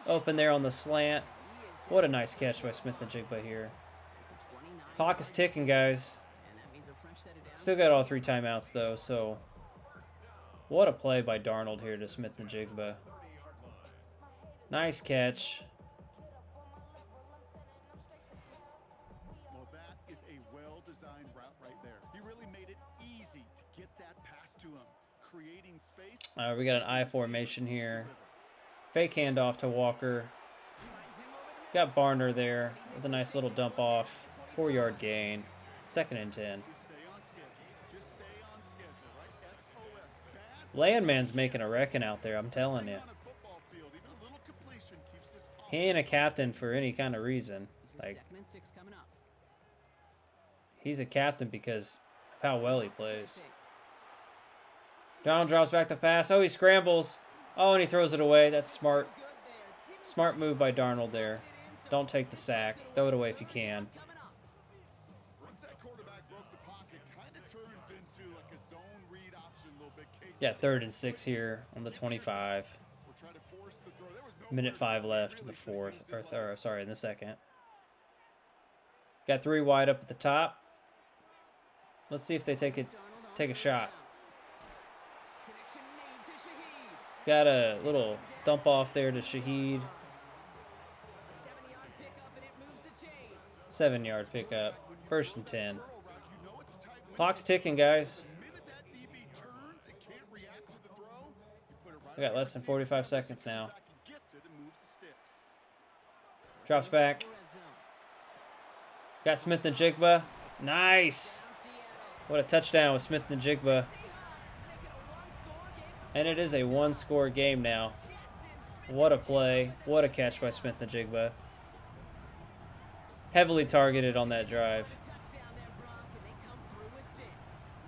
open there on the slant. What a nice catch by Smith-Njigba here. Clock is ticking, guys. Still got all 3 timeouts, though, so what a play by Darnold here to Smith-Njigba. Nice catch. Well, that is a well-designed route right there. He really made it creating space. We got an I formation here. Fake handoff to Walker. Got Barner there with a nice little dump off. 4-yard gain. 2nd and 10. Just stay on schedule. Just stay on schedule, right? SOS. Bad Landman's making a wrecking out there, I'm telling you. on a football field. Even a little completion keeps this He ain't a captain for any kind of reason. Like, 2nd and 6 coming up. he's a captain because of how well he plays. Donald drops back the pass. Oh, he scrambles. Oh, and he throws it away. That's smart. Smart move by Darnold there. Don't take the sack. Throw it away if you can. Once that quarterback broke the pocket, kind of turns into like a zone read option a little bit. Yeah, 3rd and 6 here on the 25. We'll try to force the throw. There was no Minute 5 left in the 4th. Or sorry, in the 2nd. Got 3 wide up at the top. Let's see if they take a shot. Connection made to Shaheed. Got a little dump off there to Shaheed. A 7-yard pickup and it moves the chains. 7-yard pickup. 1st and 10. Clock's ticking, guys. The minute that DB turns and can't react to the throw, you put it right We got less than 45 seconds now. back and gets it and moves the sticks. Drops back. Red zone. Got Smith and Jigba. Nice. What a touchdown with Smith and Jigba. And it is a 1-score game now. What a play. What a catch by Smith and Jigba. Heavily targeted on that drive. Touchdown there, Brock, and they come through with 6.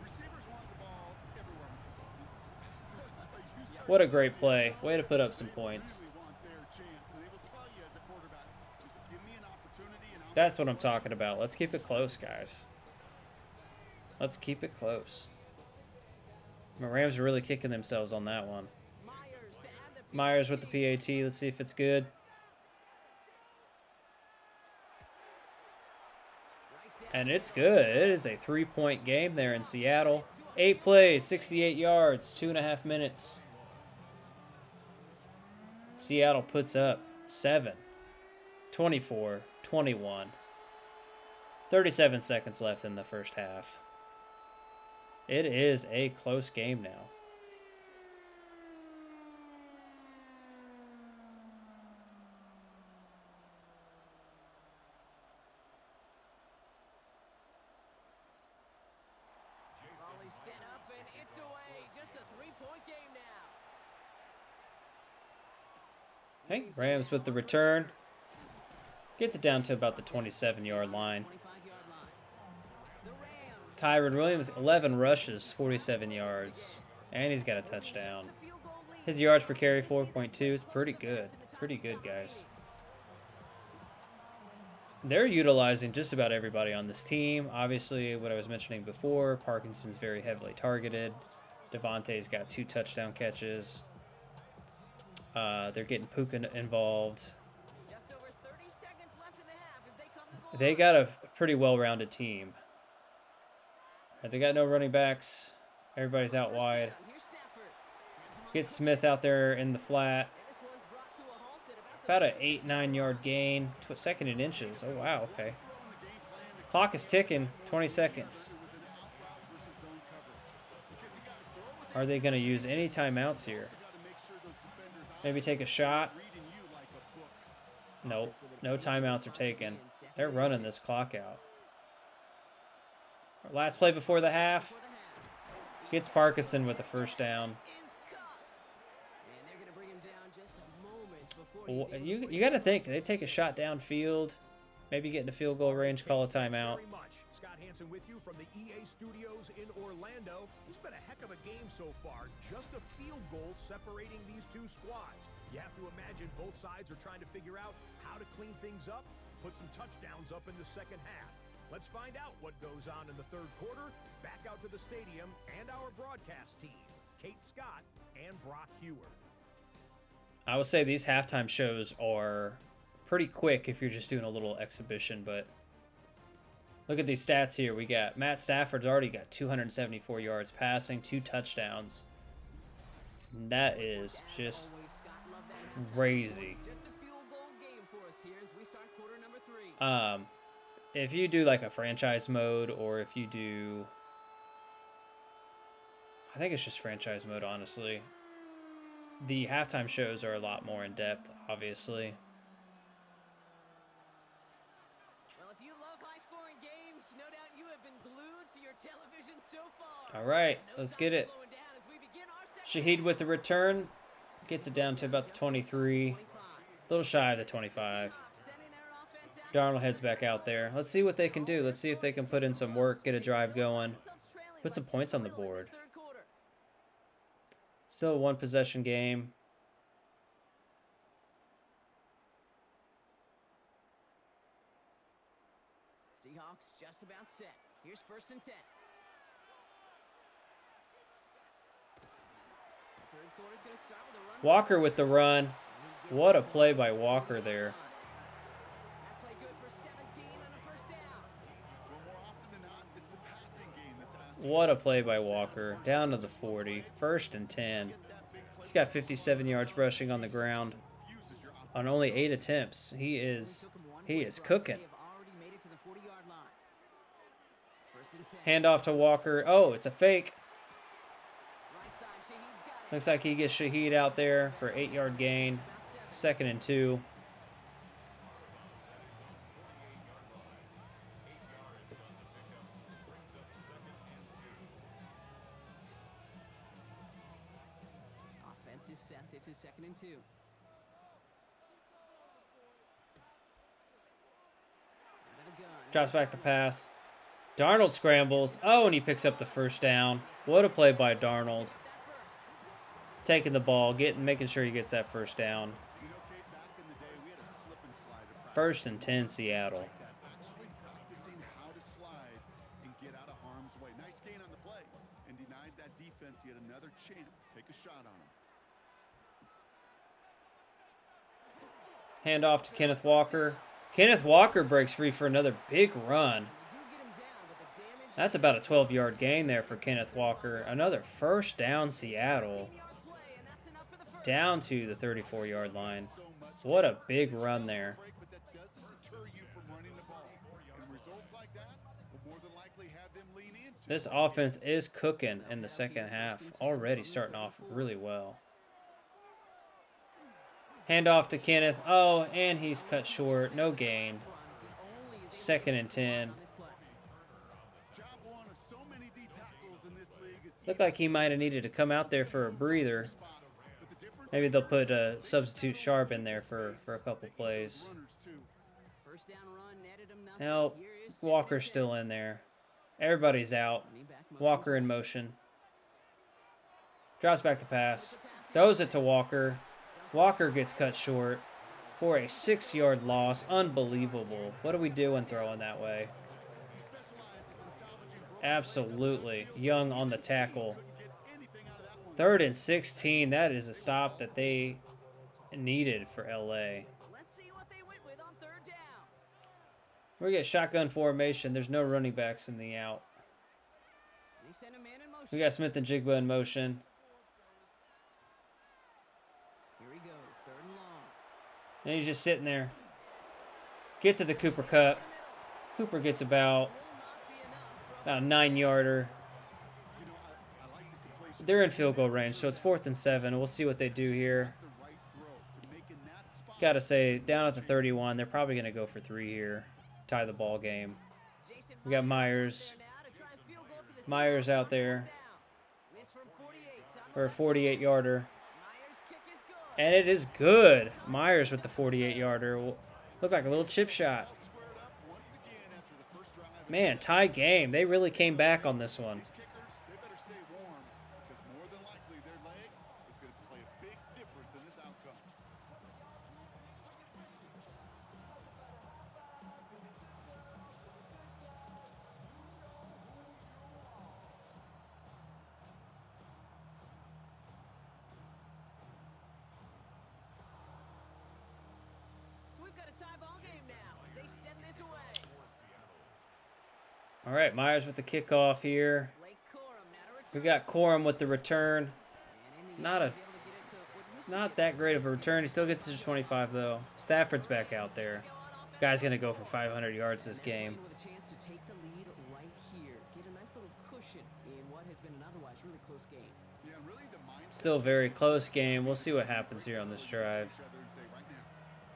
Receivers want the ball everywhere on the football field. You start What a great play. Way to put up some points. really want their chance, and they will tell you as a quarterback, just give me an opportunity and I'll That's what I'm talking about. Let's keep it close, guys. Let's keep it close. The Rams are really kicking themselves on that one. Myers to add the Myers with the PAT. Let's see if it's good. And it's good. It is a 3-point game there in Seattle. 8 plays, 68 yards, 2.5 minutes. Seattle puts up 7, 24, 21. 37 seconds left in the first half. It is a close game now. Volley set up and it's away. Just a 3-point game now. Hey, Rams with the return. Gets it down to about the 27-yard line. 25-yard line. The Rams. Kyron Williams, 11 rushes, 47 yards. And he's got a touchdown. A field goal lead. His yards per carry, 4.2, is pretty good. Pretty good, guys. They're utilizing just about everybody on this team. Obviously, what I was mentioning before, Parkinson's very heavily targeted. Devontae's got 2 touchdown catches. They're getting Puka involved. Just over 30 seconds left in the half as they come to the goal They line. got a pretty well-rounded team. They got no running backs. Everybody's out wide. Down. Here's Stafford. Has him on Get Smith out there in the flat. And this one's brought to a halt at about the About an 8-9 yard gain. 2nd in inches. Oh, wow, okay. Clock is ticking. 20 seconds. Are they going to use any timeouts here? Maybe take a shot? Nope. No timeouts are taken. They're running this clock out. Last play before the half. Gets Parkinson with the first down. is cut. And they're going to bring him down just a moment before he's able to You got to think. They take a shot downfield. Maybe get into field goal range, call a timeout. Very much. Scott Hansen with you from the EA Studios in Orlando. It's been a heck of a game so far. Just a field goal separating these two squads. You have to imagine both sides are trying to figure out how to clean things up, put some touchdowns up in the second half. Let's find out what goes on in the third quarter. Back out to the stadium and our broadcast team, Kate Scott and Brock Hewer. I would say these halftime shows are pretty quick if you're just doing a little exhibition, but look at these stats here. We got Matt Stafford's already got 274 yards passing, 2 touchdowns. That is just always, Scott, love that. crazy. Just a field goal game for us here as we start quarter number 3. If you do like a franchise mode, or if you do I think it's just franchise mode, honestly. The halftime shows are a lot more in depth, obviously. Well, if you love high-scoring games, no doubt you have been glued to your television so far. All right, And no let's sign get of it. slowing down as we begin our second Shahid with the return. Gets it down to about the 23. A little shy of the 25. sending their offense out. Darnold heads back out there. Let's see what they can do. Let's see if they can put in some work, get a drive going, put some points on the board. Still a one possession game. Seahawks just about set. Here's 1st and 10. The third quarter's gonna start with a run. Walker with the run. What a play by Walker there. That play good for 17 on a 1st down. Well, more often than not, it's the passing game that's asked. What a play by Walker. Down to the 40. 1st and 10. He's got 57 yards rushing on the ground on only 8 attempts. He is cooking. They have already made it to the 40-yard line. 1st and 10. Handoff to Walker. Oh, it's a fake. Right side, Shaheed's got it. Looks like he gets Shahid out there for 8-yard gain. 2nd and 2. Offense is set. This is 2nd and 2. Out of the gun. Drops back the pass. Darnold scrambles. Oh, and he picks up the 1st down. What a play by Darnold. Taking the ball, making sure he gets that 1st down. You know, Kate, back in the day, we had a slip and slide to practice. 1st and 10, Seattle. Actually practicing how to slide and get out of harm's way. Nice gain on the play, and denied that defense yet another chance to take a shot on him. Handoff to Kenneth Walker. Kenneth Walker breaks free for another big run. They do get him down, but the damage. That's about a 12-yard gain there for Kenneth Walker. Another 1st down, Seattle. 15-yard play, and that's enough for the first. Down to the 34-yard line. What a big run there. Break, but that doesn't deter you from running the ball. And results like that will more than likely have them lean into. This offense is cooking in the second half. Already starting off really well. Handoff to Kenneth. Oh, and he's cut short. No gain. 2nd and 10. Job one of so many D tackles in this league is Looked like he might have needed to come out there for a breather. spot. But the difference Maybe they'll put a substitute Sharp in there for a couple plays. runners too. First down run, netted him nothing. Nope. Here is Walker's still in there. Everybody's out. running back motion. Walker in motion. Drops back to pass. Throws it to Walker. Walker gets cut short for a 6-yard loss. Unbelievable. What are we doing throwing that way? Absolutely. Young on the tackle. 3rd and 16. That is a stop that they needed for LA. Let's see what they went with on 3rd down. We get shotgun formation. There's no running backs in the out. They send a man in motion. We got Smith and Jigba in motion. Here he goes, 3rd and long. And he's just sitting there. Gets at the Cooper Cup. Cooper gets about Will not be enough. a 9-yarder. You know, I like the completion. They're in field goal range, so it's 4th and 7. We'll see what they do here. The right throw to make in that spot. Gotta say, down at the 31, they're probably gonna go for 3 here. Tie the ball game. Jason We got Myers Myers. out there now to try and field goal for the Myers Seahawks out on there 4th down. Miss from 48. On the for a left. 48-yarder. Myers' kick is good. And it is good. Myers with the 48-yarder. Looked like a little chip shot. Squared up once again after the first drive. Man, tie game. They really came back on this one. These kickers, they better stay warm because more than likely their leg is going to play a big difference in this outcome. So we've got a tie ball game now as they send this away. All right, Myers with the kickoff here. Blake Corum now to We return. got Corum with the return. And in the Not end, a- he's able to get it to what used to Not be a that great of a return. He still gets his 25, though. Stafford's back out there. Guy's going to go for 500 yards this game. With a chance to take the lead right here, get a nice little cushion in what has been an otherwise really close close game. Yeah, and really the mindset Still a very close game. We'll see what happens here on this drive. each other and say, right now,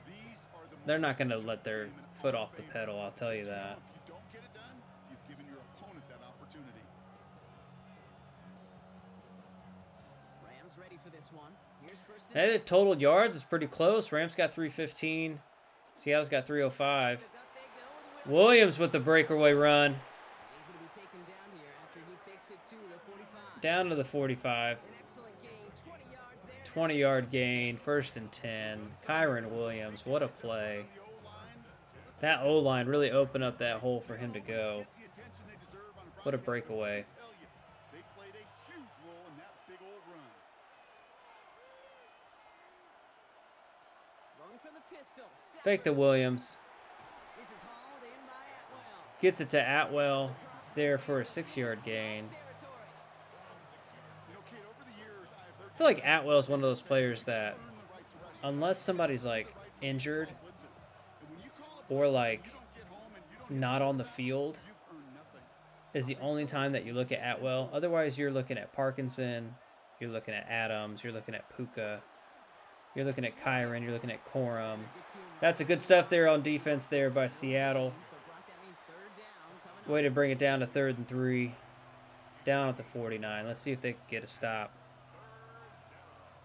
these are the They're not moments going to that let their game in foot our off the favor. pedal, I'll tell you that. If you don't get it done, you've given your opponent that opportunity. Rams ready for this one. Here's first and Hey, the total yards is pretty close. Rams got 315. Seattle's got 305. up they go with Williams with the breakaway run. He's going to be taken down here after he takes it to the 45. Down to the 45. An excellent gain, 20 yards there. 20-yard gain. 1st and 10. Kyron Williams, what a play. That O-line really opened up that hole for him to go. The attention they deserve on a What a broadcast. breakaway. I tell you, they played a huge role in that big old run. Rolling from the pistol. Fake to Williams. This is hauled in by Atwell. Gets it to Atwell. There for a 6-yard gain. Territory. You know, kid, over the years, I've heard I feel like Atwell's one of those players that, unless somebody's like injured blitzes. And when you call a or like get home and you don't not on the field, you've earned nothing. is the only time that you look at Atwell. Otherwise, you're looking at Parkinson, you're looking at Adams, you're looking at Puka, you're looking at Kyron, you're looking at Corum. That's a good stuff there on defense there by Seattle. So Brock, that means third down coming Way to bring it down to 3rd and 3. Down at the 49. Let's see if they can get a stop.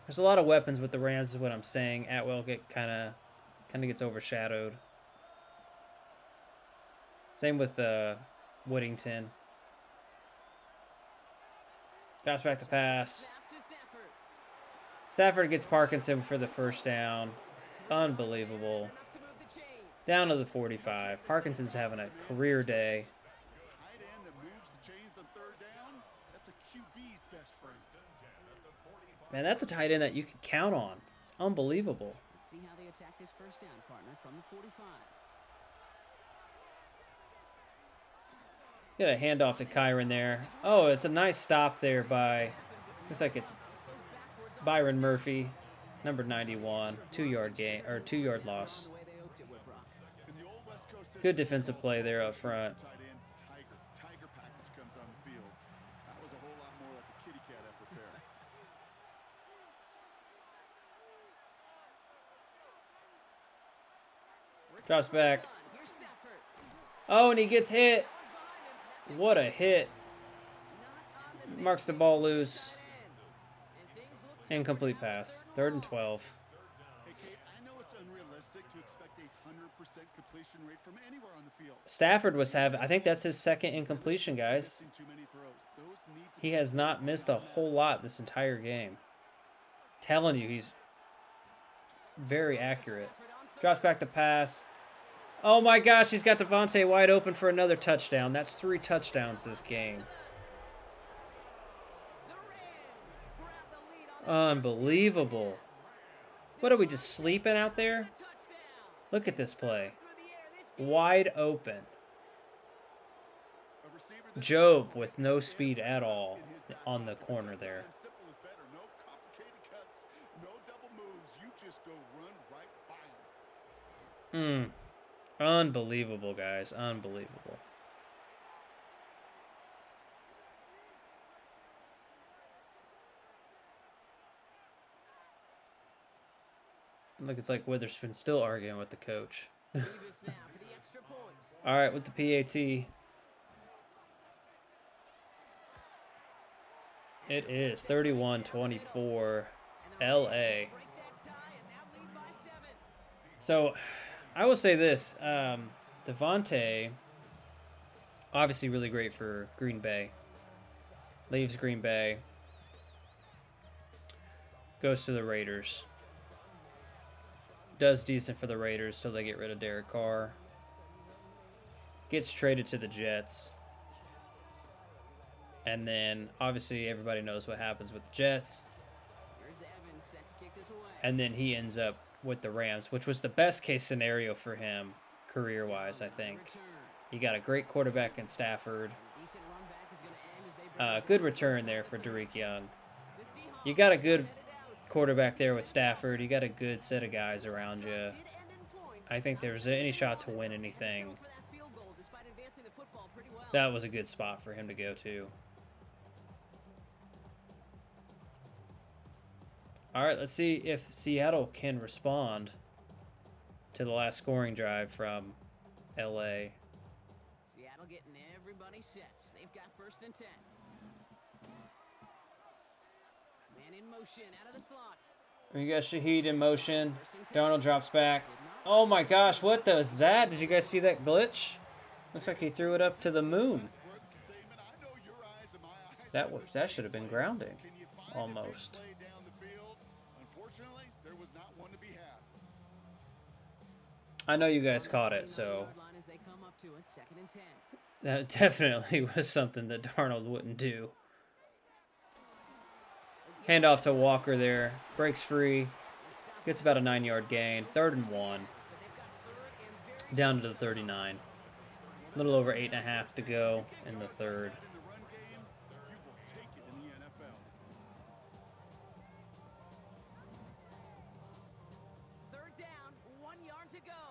There's a lot of weapons with the Rams is what I'm saying. Atwell kind of gets overshadowed. Same with Whittington. Drops back to pass. Snap to Stafford. Stafford gets Parkinson for the 1st down. Unbelievable. Enough to move the chains. Down to the 45. Parkinson's having a career day. Tight end that moves the chains on third down, that's a QB's best friend. Man, that's a tight end that you can count on. It's unbelievable. Let's see how they attack this first down, partner, from the 45. Get a handoff to Kyron there. Oh, it's a nice stop there by, looks like it's Byron Murphy, number 91. 2-yard gain, or 2-yard loss. The way they opened it with Brock. In the old West Coast system, Good defensive play there up front. tight ends, tiger package comes on the field. That was a whole lot more like a kitty cat effort there. Drops back. Here's Stafford. Oh, and he gets hit. Behind him. That's What a hit. not on the same Marks the ball loose. end. And things look Incomplete pass. 3rd and 12. Hey, Kate, I know it's unrealistic to expect a 100% completion rate from anywhere on the field. Stafford was having, I think that's his 2nd incompletion, guys. Missing too many throws. Those need to He be has not missed a whole lot this entire game. Telling you, he's very accurate. Drops back to pass. Oh my gosh, he's got Devontae wide open for another touchdown. That's 3 touchdowns this game. the Rams grab the lead on Unbelievable. What are we just sleeping out there? touchdown. Look at this play. Through the air, this Wide open. a receiver that's Job with no speed at all in his back on the pocket. corner there. Sometimes simple is better. No complicated cuts, no double moves. You just go run right by him. Unbelievable, guys. Unbelievable. Look, it's like Witherspoon still arguing with the coach. Davis now for the extra point. All right, with the PAT. It is 31-24 LA. Break that tie and now lead by 7. So, I will say this. Devontae, obviously really great for Green Bay. Leaves Green Bay. Goes to the Raiders. Does decent for the Raiders till they get rid of Derek Carr. Gets traded to the Jets. And then, obviously, everybody knows what happens with the Jets. Here's Evans set to kick this away. And then he ends up with the Rams, which was the best case scenario for him career-wise, I think. Return. You got a great quarterback in Stafford. Decent run back is going to end as they bring Good return there for Derek Young. the Seahawks You got a good headed out. quarterback there with Stafford. You got a good set of guys around you. Did end in points. I think there's any shot to win anything. Settled for that field goal despite advancing the football pretty well. That was a good spot for him to go to. All right, let's see if Seattle can respond to the last scoring drive from LA. Seattle getting everybody set. They've got 1st and 10. Man in motion out of the slot. We got Shaheed in motion. Darnold drops back. Oh my gosh, what was that? Did you guys see that glitch? Looks like he threw it up to the moon. That should have been grounding. Almost. I know you guys caught it, so that definitely was something that Darnold wouldn't do. Handoff to Walker there. Breaks free. Gets about a 9-yard gain. 3rd and 1. Down to the 39. A little over 8.5 to go in the 3rd.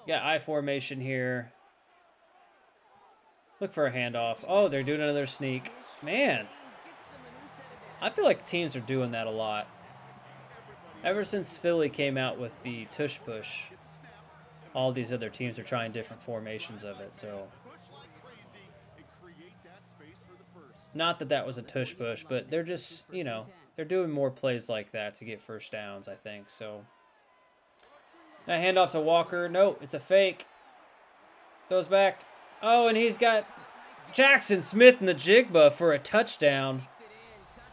Got I formation here. Look for a handoff. Oh, they're doing another sneak. Man, I feel like teams are doing that a lot. Ever since Philly came out with the tush push, all these other teams are trying different formations of it. So, not that that was a tush push, but they're just, you know, they're doing more plays like that to get first downs, I think. So, a handoff to Walker. No, it's a fake. Throws back. Oh, and he's got Jackson Smith in the Jigba for a touchdown.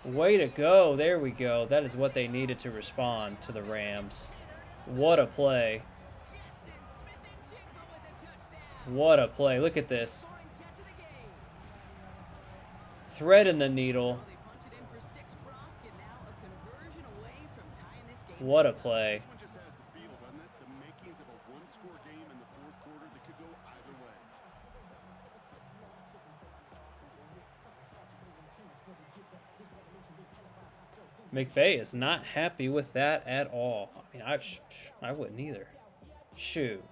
Way to go. There we go. That is what they needed to respond to the Rams. What a play. What a play. Look at this. Thread in the needle. What a play. McVay is not happy with that at all. I mean, I wouldn't either. Shoot.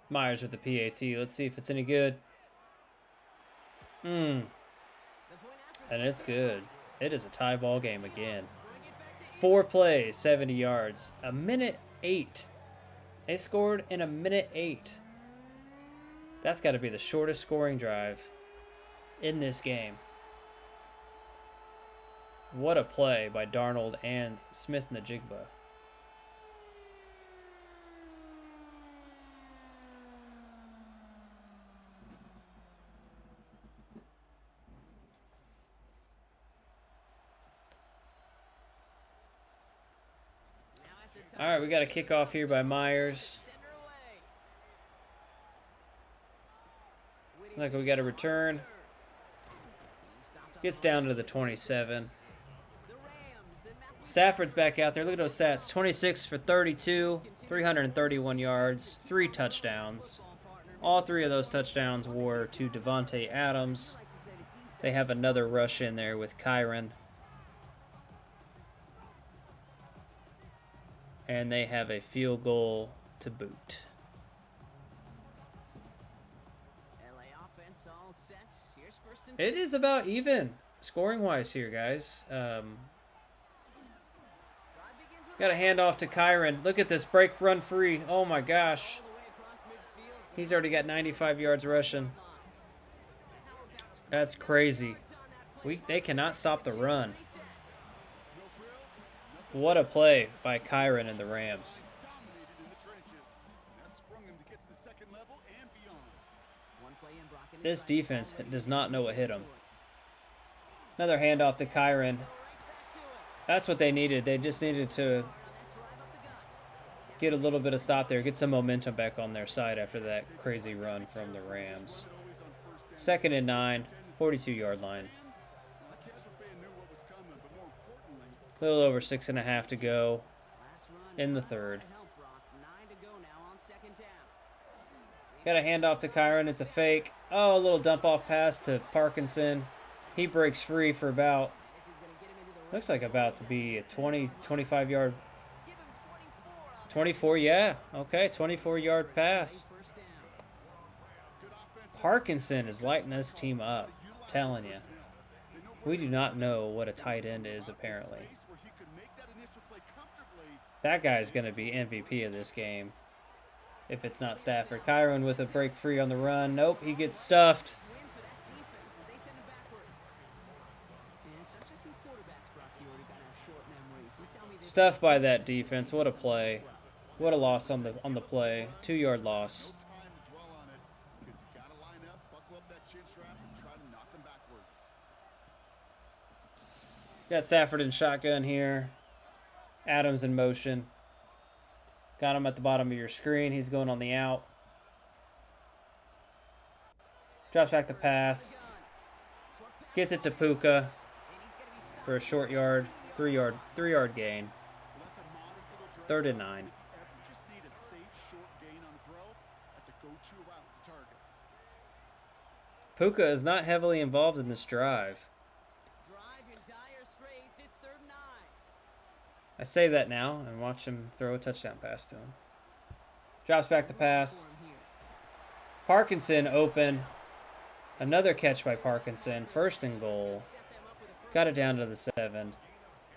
Myers with the PAT. Let's see if it's any good. And it's good. It is a tie ball game again. 4 plays, 70 yards. 1:08. They scored in 1:08. That's got to be the shortest scoring drive in this game. What a play by Darnold and Smith in the Jigba. All right, we got a kickoff here by Myers. Like we got a return. Gets down to the 27. Stafford's back out there. Look at those stats. 26 for 32, 331 yards, 3 touchdowns. All 3 of those touchdowns were to Devontae Adams. They have another rush in there with Kyron. And they have a field goal to boot. It is about even scoring-wise here, guys. Got a handoff to Kyron. Look at this break, run free. Oh my gosh. He's already got 95 yards rushing. That's crazy. They cannot stop the run. What a play by Kyron and the Rams. This defense does not know what hit them. Another handoff to Kyron. That's what they needed. They just needed to get a little bit of stop there, get some momentum back on their side after that crazy run from the Rams. 2nd and 9, 42-yard line. A little over 6.5 to go in the 3rd. Got a handoff to Kyron. It's a fake. Oh, a little dump-off pass to Parkinson. He breaks free for about, looks like about to be a 25-yard, 24, yeah. Okay, 24-yard pass. Parkinson is lighting this team up. I'm telling you. We do not know what a tight end is, apparently. That guy's going to be MVP of this game. If it's not Stafford. Kyron with a break free on the run. Nope, he gets stuffed. Win for that defense as they send him backwards. And it's not just some quarterbacks, Brock. You already got to have short memories. You tell me this Stuffed by that defense. What a play. What a loss on the play. 2-yard loss. No time to dwell on it because you got to line up, buckle up that chin strap, and try to knock them backwards. Got Stafford in shotgun here. Adams in motion. Got him at the bottom of your screen. He's going on the out. Drops back the pass. Gets it to Puka for a short yard, 3-yard gain. Well, that's a modest little drive. 3rd and 9. If you just need a safe, short gain on the throw, that's a go-to route to target. Puka is not heavily involved in this drive. drive in dire straits. It's 3rd and 9. I say that now and watch him throw a touchdown pass to him. Drops back the pass. For him here. Parkinson open. Another catch by Parkinson. 1st and goal. Set them up with a first. Got it down to the 7.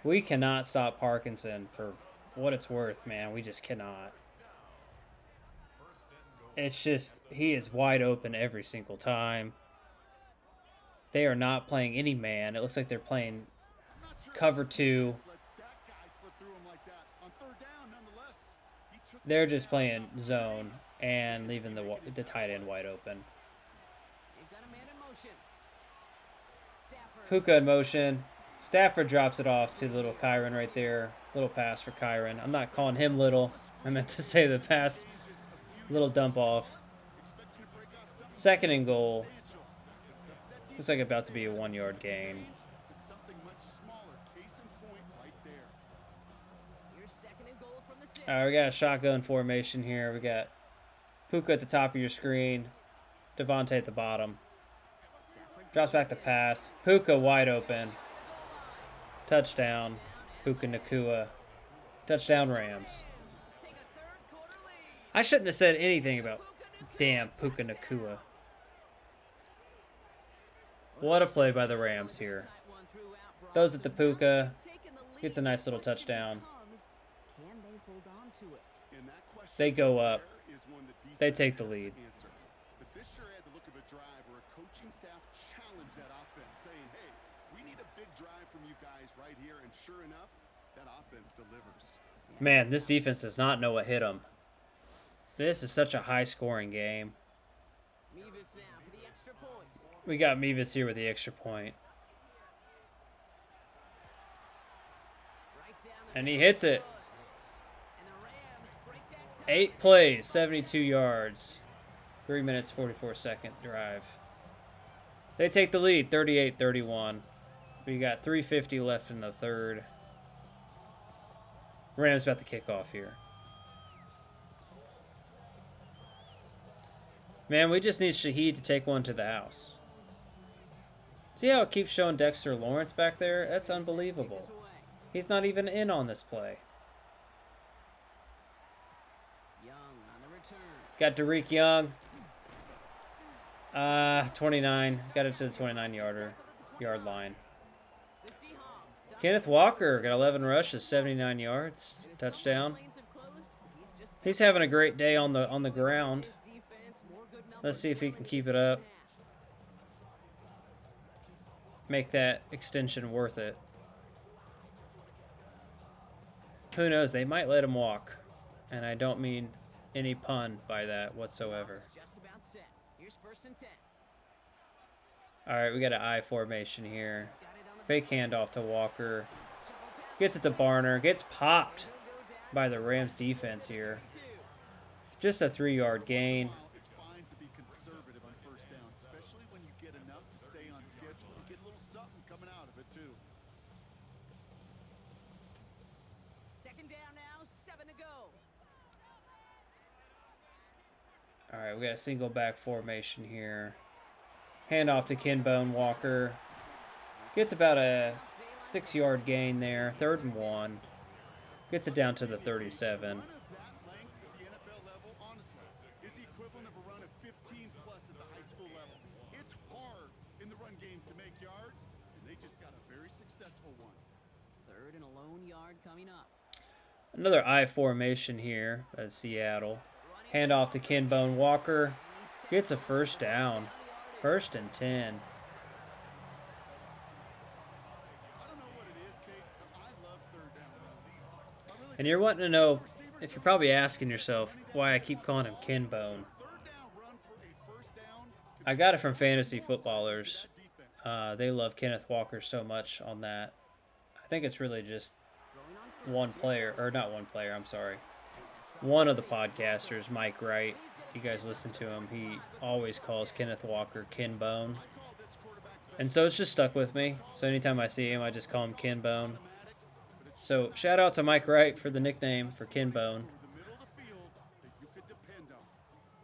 We cannot stop Parkinson for what it's worth, man. We just cannot. It's just, he is wide open every single time. They are not playing any man. It looks like they're playing Not sure cover 2. let that guy slip through him like that. On 3rd down, nonetheless, he took They're just playing zone and leaving the tight end wide open. They've got a man in motion. Stafford. Puka in motion. Stafford drops it off to little Kyron right there. Little pass for Kyron. I'm not calling him little. I meant to say the pass. Little dump off. expecting to break out something 2nd and goal. substantial. Looks like about to be a 1-yard gain. To something much smaller. Case in point right there. Here's 2nd and goal from the 6. All right, we got a shotgun formation here. We got Puka at the top of your screen. Devontae at the bottom. Stafford Drops back the pass. Puka wide open. Touchdown. Puka Nakua. Touchdown Rams. take a 3rd quarter lead. I shouldn't have said anything about damn Puka Nakua. What a play by the Rams here. Tight one throughout, Brock. Throws it to Puka. Taking the lead. Gets a nice little Question touchdown. becomes, can they hold on to it? And that question They go up. there is one the They defense take the has to lead. answer. But this sure had the look of a drive where a coaching staff challenged that offense, saying, hey, we need a big drive from you guys right here. And sure enough, that offense delivers. Man, this defense does not know what hit them. This is such a high-scoring game. Mevis now for the extra point. We got Mevis here with the extra point. Right down the And he middle. hits it. And the Rams break that tie. 8 plays, 72 yards. 3 minutes, 44-second drive. They take the lead, 38-31. We got 3:50 left in the 3rd. Rams about to kick off here. Man, we just need Shaheed to take one to the house. See how it keeps showing Dexter Lawrence back there? That's unbelievable. This away. He's not even in on this play. Young on the return. Got Derek Young. 29. Got it to the 29-yard line. The Seahawks stop Kenneth Walker got 11 rushes, 79 yards, And if touchdown. some lanes have closed, he's just He's having a great day on the ground. his defense, more good numbers Let's see if he here can in keep the it up. second half. Make that extension worth it. Who knows? They might let him walk, and I don't mean any pun by that whatsoever. Just about set. Here's 1st and 10. All right, we got an I formation here. Got it on the Fake handoff to Walker. shovel pass. Gets it to Barner. Gets popped He'll go down by the Rams defense here. 2. Just a 3-yard gain. While it's fine to be conservative on 1st down, especially when you get enough to stay on schedule. You get a little something coming out of it, too. 2nd down now, 7 to go. All right, we got a single back formation here. Handoff to Kenbone Walker. Gets about a 6-yard gain there. 3rd and 1. Gets it down to the 37. Run of that length at the NFL level, honestly, is the equivalent of a run of 15 plus at the high school level. It's hard in the run game to make yards, and they just got a very successful one. 3rd and a lone yard coming up. Another I formation here at Seattle. Hand off to Kenbone Walker. Gets a first down. 1st and 10. And you're wanting to know, if you're probably asking yourself why I keep calling him Kenbone. I got it from Fantasy Footballers. They love Kenneth Walker so much on that. I think it's really just one player, or not one player, I'm sorry. One of the podcasters, Mike Wright. If you guys listen to him, he always calls Kenneth Walker Kenbone. And so it's just stuck with me. So anytime I see him, I just call him Kenbone. So shout out to Mike Wright for the nickname for Kenbone.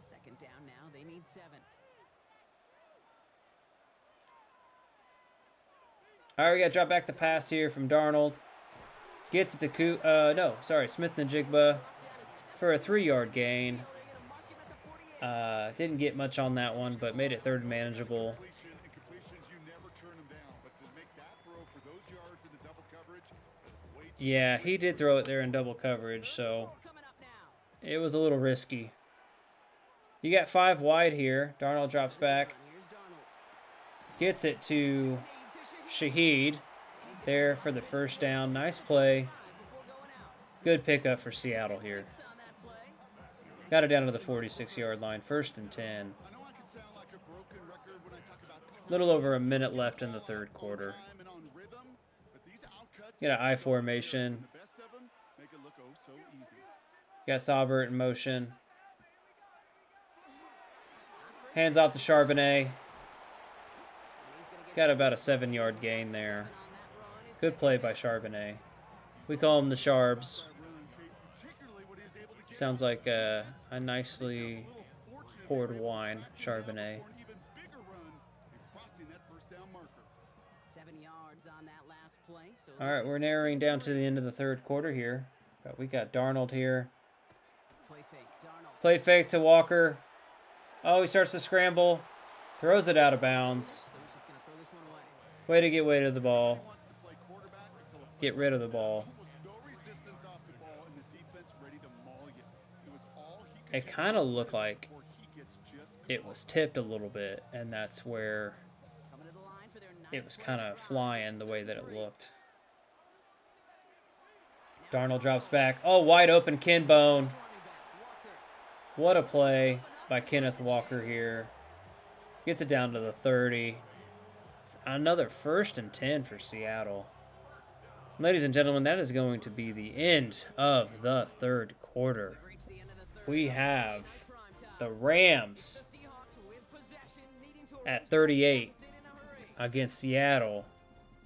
Second down now, they need 7. All right, we got to drop back the pass here from Darnold. Gets it to Smith-Njigba for a 3-yard gain. Didn't get much on that one, but made it third manageable. Yeah, he did throw it there in double coverage, so it was a little risky. You got 5 wide here. Darnold drops back. Gets it to Shaheed there for the first down. Nice play. Good pickup for Seattle here. Got it down to the 46-yard line. 1st and 10. Little over a minute left in the third quarter. Got an I formation. Got Saubert in motion. Hands off to Charbonnet. Got about a 7-yard gain there. Good play by Charbonnet. We call him the Charbs. Sounds like a nicely poured wine, Charbonnet. 7 yards on that last play. All right, we're narrowing down to the end of the third quarter here. But we got Darnold here. Play fake. Darnold. Play fake to Walker. Oh, he starts to scramble. Throws it out of bounds. So he's just going to throw this one away. Way to get rid of the ball. Get rid of the ball. It kind of looked like it was tipped a little bit, and that's where Coming to the line for their it was kind of flying the way that it looked. Darnold drops back. Oh, wide open Kenbone. What a play by Kenneth Walker here. Gets it down to the 30. Another 1st and 10 for Seattle. Ladies and gentlemen, that is going to be the end of the third quarter. We have the Rams at 38 against Seattle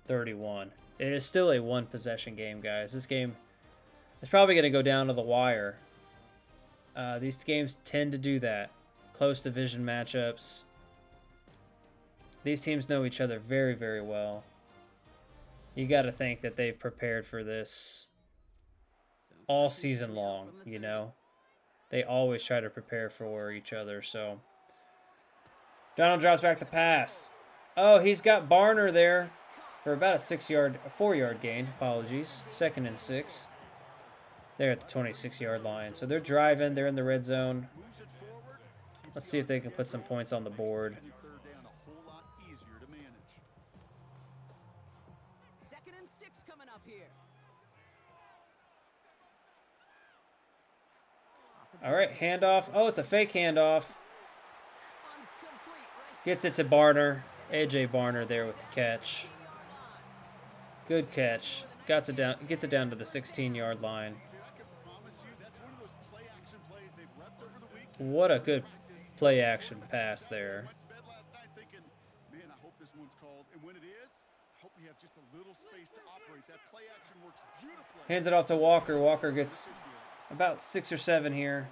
31. It is still a one-possession game, guys. This game is probably going to go down to the wire. These games tend to do that. Close division matchups. These teams know each other very, very well. You got to think that they've prepared for this all season long, you know. They always try to prepare for each other, so. Donald drops back the pass. Oh, he's got Barner there for about a 4-yard gain. Apologies. 2nd and 6. They're at the 26-yard line. So they're driving. They're in the red zone. Let's see if they can put some points on the board. 2nd and 6 coming up here. All right, handoff. Oh, it's a fake handoff. Gets it to Barner. A.J. Barner there with the catch. Good catch. Gets it down to the 16-yard line. What a good play action pass there. Hands it off to Walker. Walker gets about 6 or 7 here.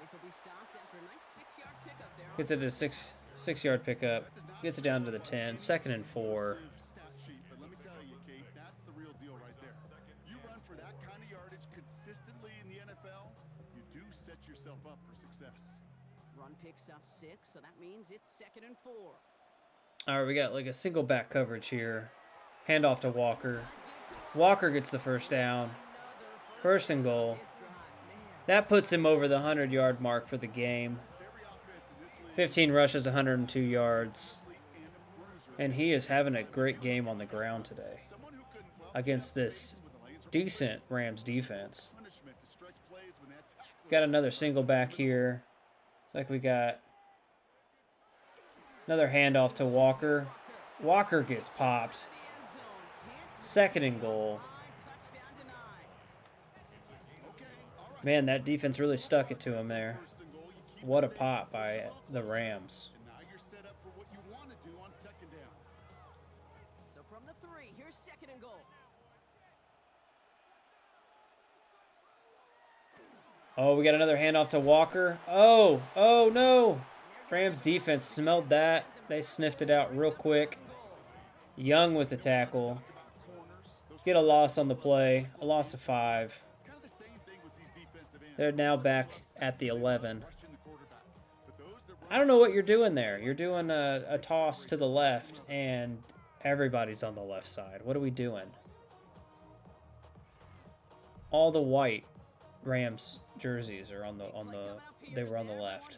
Gets it to 6-yard pickup. Gets it down to the 10. 2nd and 4. But let me tell you, Kate, that's the real deal right there. You run for that kind of yardage consistently in the NFL, you do set yourself up for success. Run picks up 6, so that means it's 2nd and 4. All right, we got like a single back coverage here. Handoff to Walker. Walker gets the first down. 1st and goal. That puts him over the 100-yard mark for the game. 15 rushes, 102 yards. And he is having a great game on the ground today against this decent Rams defense. Got another single back here. Looks like we got another handoff to Walker. Walker gets popped. 2nd and goal. Man, that defense really stuck it to him there. What a pop by the Rams. So from the 3, here's 2nd and goal. Oh, we got another handoff to Walker. Oh no. Rams defense smelled that. They sniffed it out real quick. Young with the tackle. Get a loss on the play. A loss of 5. They're now back at the 11. I don't know what you're doing there. You're doing a toss to the left, and everybody's on the left side. What are we doing? All the white Rams jerseys are they were on the left.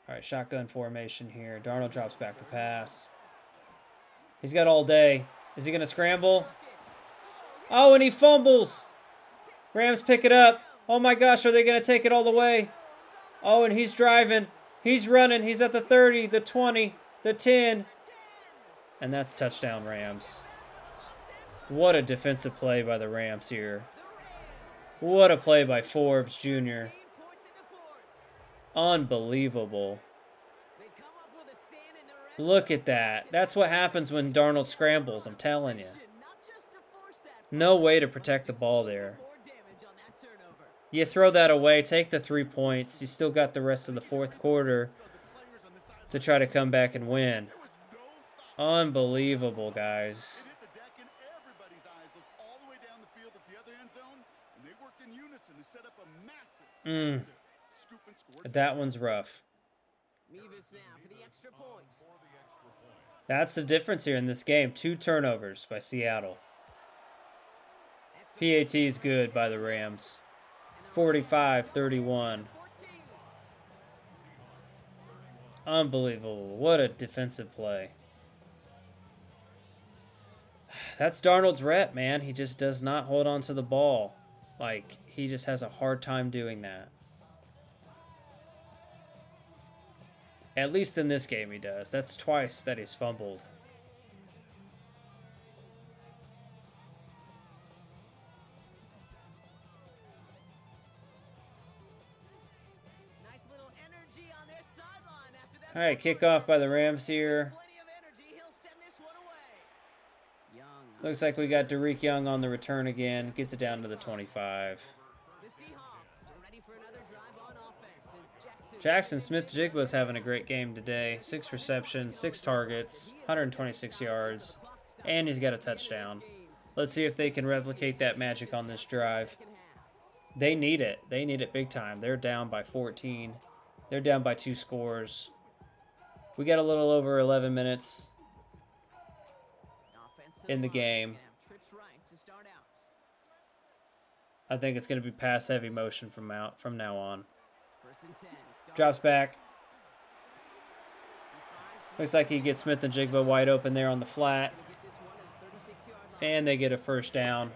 All right, shotgun formation here. Darnold drops back the pass. He's got all day. Is he going to scramble? Oh, and he fumbles. Rams pick it up. Oh my gosh, are they going to take it all the way? Oh, and he's driving. He's running. He's at the 30, the 20, the 10. And that's touchdown Rams. What a defensive play by the Rams here. What a play by Forbes Jr. Unbelievable. Look at that. That's what happens when Darnold scrambles, I'm telling you. No way to protect the ball there. You throw that away, take the 3 points. You still got the rest of the 4th quarter to try to come back and win. Unbelievable, guys. That one's rough. That's the difference here in this game. 2 turnovers by Seattle. PAT is good by the Rams. 45-31. Unbelievable. What a defensive play. That's Darnold's rep, man. He just does not hold on to the ball. Like, he just has a hard time doing that. At least in this game he does. That's twice that he's fumbled. Nice little energy on their sideline after that. All right, kickoff by the Rams here. Plenty of energy. He'll send this one away. Young. Looks like we got Derek Young on the return again. Gets it down to the 25. The Seahawks are ready for another drive on offense as Jackson Smith-Jigba's having a great game today. 6 receptions, 6 targets, 126 yards, and he's got a touchdown. Let's see if they can replicate that magic on this drive. They need it. They need it big time. They're down by 14. They're down by 2 scores. We got a little over 11 minutes in the game. I think it's going to be pass-heavy motion from now on. Drops back. Looks like he gets Smith and Jigba wide open there on the flat. And they get a first down.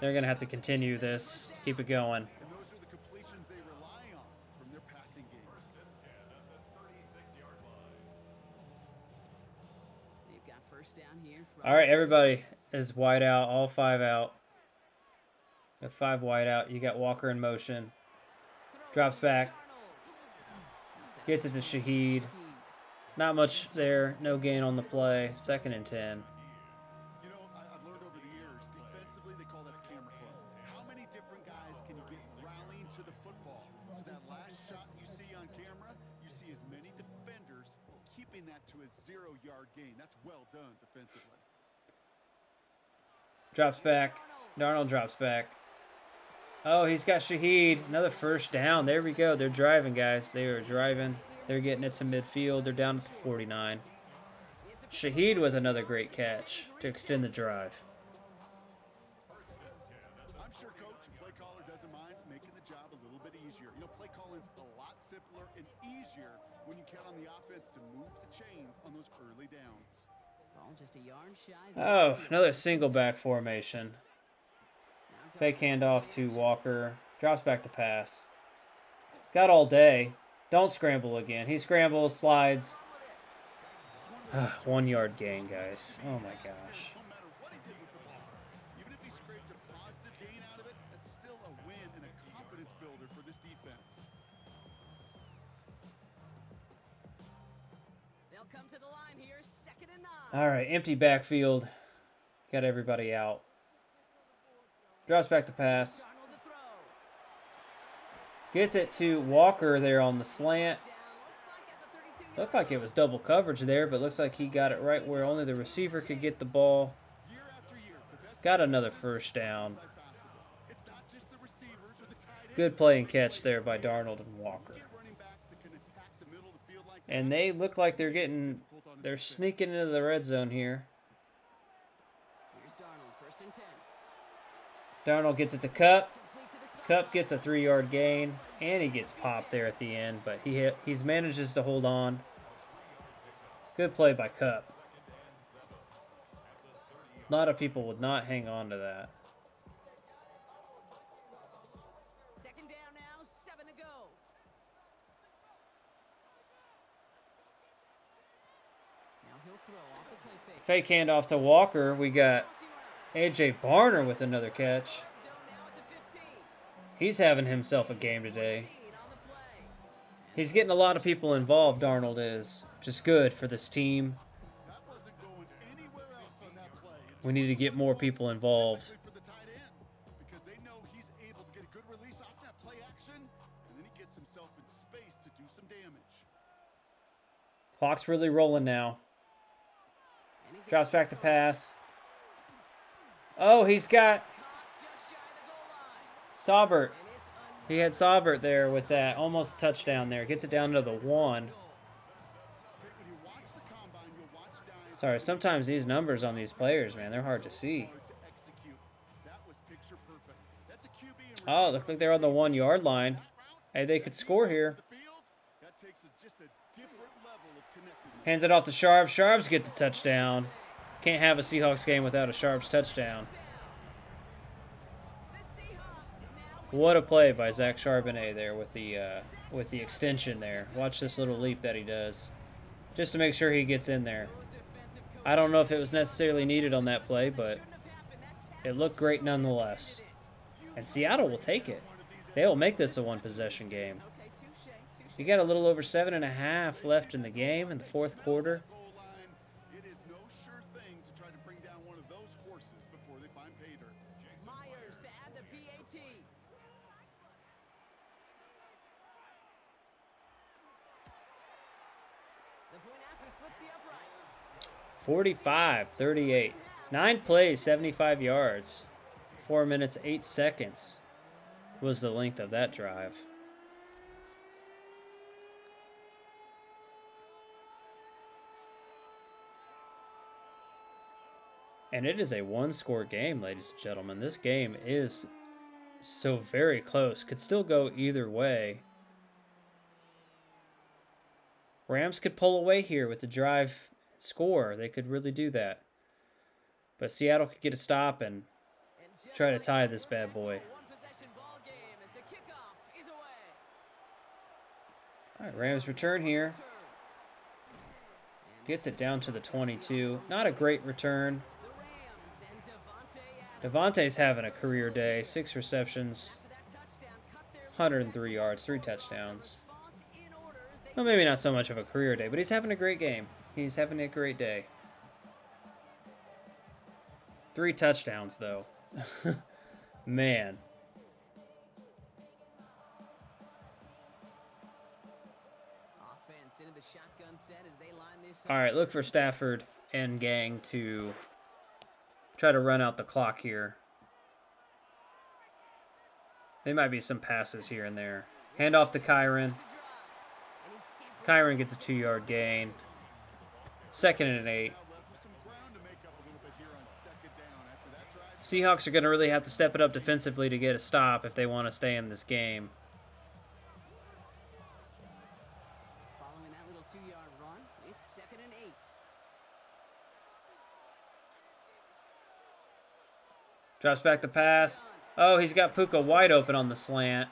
They're going to have to continue this. Keep it going. And those are the completions they rely on from their passing game. They've got first down here. All right, everybody is wide out. All 5 out. Got 5 wide out. You got Walker in motion. Drops back. Gets it to Shaheed. Not much there. No gain on the play. 2nd and 10. You know, I've learned over the years, defensively they call that the camera club. How many different guys can you get rallying to the football? So that last shot you see on camera, you see as many defenders keeping that to a 0-yard gain. That's well done defensively. Drops back. Darnold drops back. Oh, he's got Shaheed. Another first down. There we go. They're driving, guys. They are driving. They're getting it to midfield. They're down at the 49. Shaheed with another great catch to extend the drive. I'm sure easier. You know, play calling's a lot simpler and easier when you count on the offense to move the chains on those early downs. Ball just a yard shy. Oh, another single back formation. Fake handoff to Walker. Drops back to pass. Got all day. Don't scramble again. He scrambles, slides. 1 yard gain, guys. Oh my gosh. No matter what he did with the ball, even if he scraped a positive gain out of it, that's still a win and a confidence builder for this defense. They'll come to the line here, 2nd and 9. All right, empty backfield. Got everybody out. Drops back to pass. Darnold to throw. Gets it to Walker there on the slant. Down, looks like at the 32-yard Looked like it was double coverage there, but looks like he got it right where only the receiver could get the ball. Year after year, the best Got another first down. multifaceted. It's not just the receivers or the tight ends. Good play and catch there by Darnold and Walker. Get running backs that can attack the middle of the field like And that. they look like they're sneaking into the red zone here. Here's Darnold, 1st and 10. Darnold gets it to Cup. Complete to the side. Cup gets a 3-yard gain, and he gets popped there at the end, but he's manages to hold on. Good play by Cup. A lot of people would not hang on to that. 2nd down now, 7 to go. Now he'll throw off the play fake. Fake handoff to Walker. We got A.J. Barner with another catch. Red zone now at the 15. He's having himself a game today. 14 on the play. He's getting a lot of people involved, Darnold is, which is good for this team. That wasn't going anywhere else on that play. It's We need to get more people involved. specifically for the tight end because they know he's able to get a good release off that play action, and then he gets himself in space to do some damage. Clock's really rolling now. And he Drops back to pass. Oh, he's got caught just shy of the goal line. Saubert. And it's He had Saubert there with that almost a touchdown there. Gets it down to the 1. When you watch the combine, you'll watch guys Sorry, sometimes these numbers on these players, man, they're hard to see. hard to execute. That was picture perfect. That's a QB and Oh, looks like they're on the 1 yard line. Hey, they could score here. the field. That takes just a different level of connectedness. Hands it off to Sharps. Sharps get the touchdown. Can't have a Seahawks game without a Sharps touchdown. the Seahawks now What a play by Zach Charbonnet there with the extension there. Watch this little leap that he does, just to make sure he gets in there. with defensive coach. I don't know if it was necessarily needed on that play, but Shouldn't have happened. That it looked great nonetheless. And Seattle will take it. They will make this a one-possession game. okay, touche. You got a little over 7.5 left in the game in the 4th quarter. Goal line. It is no sure thing to try to bring down one of those horses before they find pay dirt. Myers to add the PAT. The point after splits the uprights. 45-38. 9 plays, 75 yards. 4 minutes, 8 seconds was the length of that drive. And it is a one-score game, ladies and gentlemen. This game is so very close. Could still go either way. Rams could pull away here with the drive and score. They could really do that. But Seattle could get a stop and And just try to like tie that, this bad boy. one-possession ball game as the kickoff is away. All right, Rams return here. Gets it down to the 22. Not a great return. The Rams and Devontae Adams. Devontae's having a career day. 6 receptions, After that touchdown, cut their 103 yards, 3 touchdowns. response in order as they Well, maybe not so much of a career day, but he's having a great game. He's having a great day. 3 touchdowns, though. Man. offense into the shotgun set as they line this All right, look for Stafford and gang to try to run out the clock here. There might be some passes here and there. Hand off to Kyron. Kyron gets a 2-yard gain. 2nd and 8. Now left with some ground to make up a little bit here on 2nd down after that drive. Seahawks are going to really have to step it up defensively to get a stop if they want to stay in this game. Drops back the pass. Oh, he's got Puka wide open on the slant.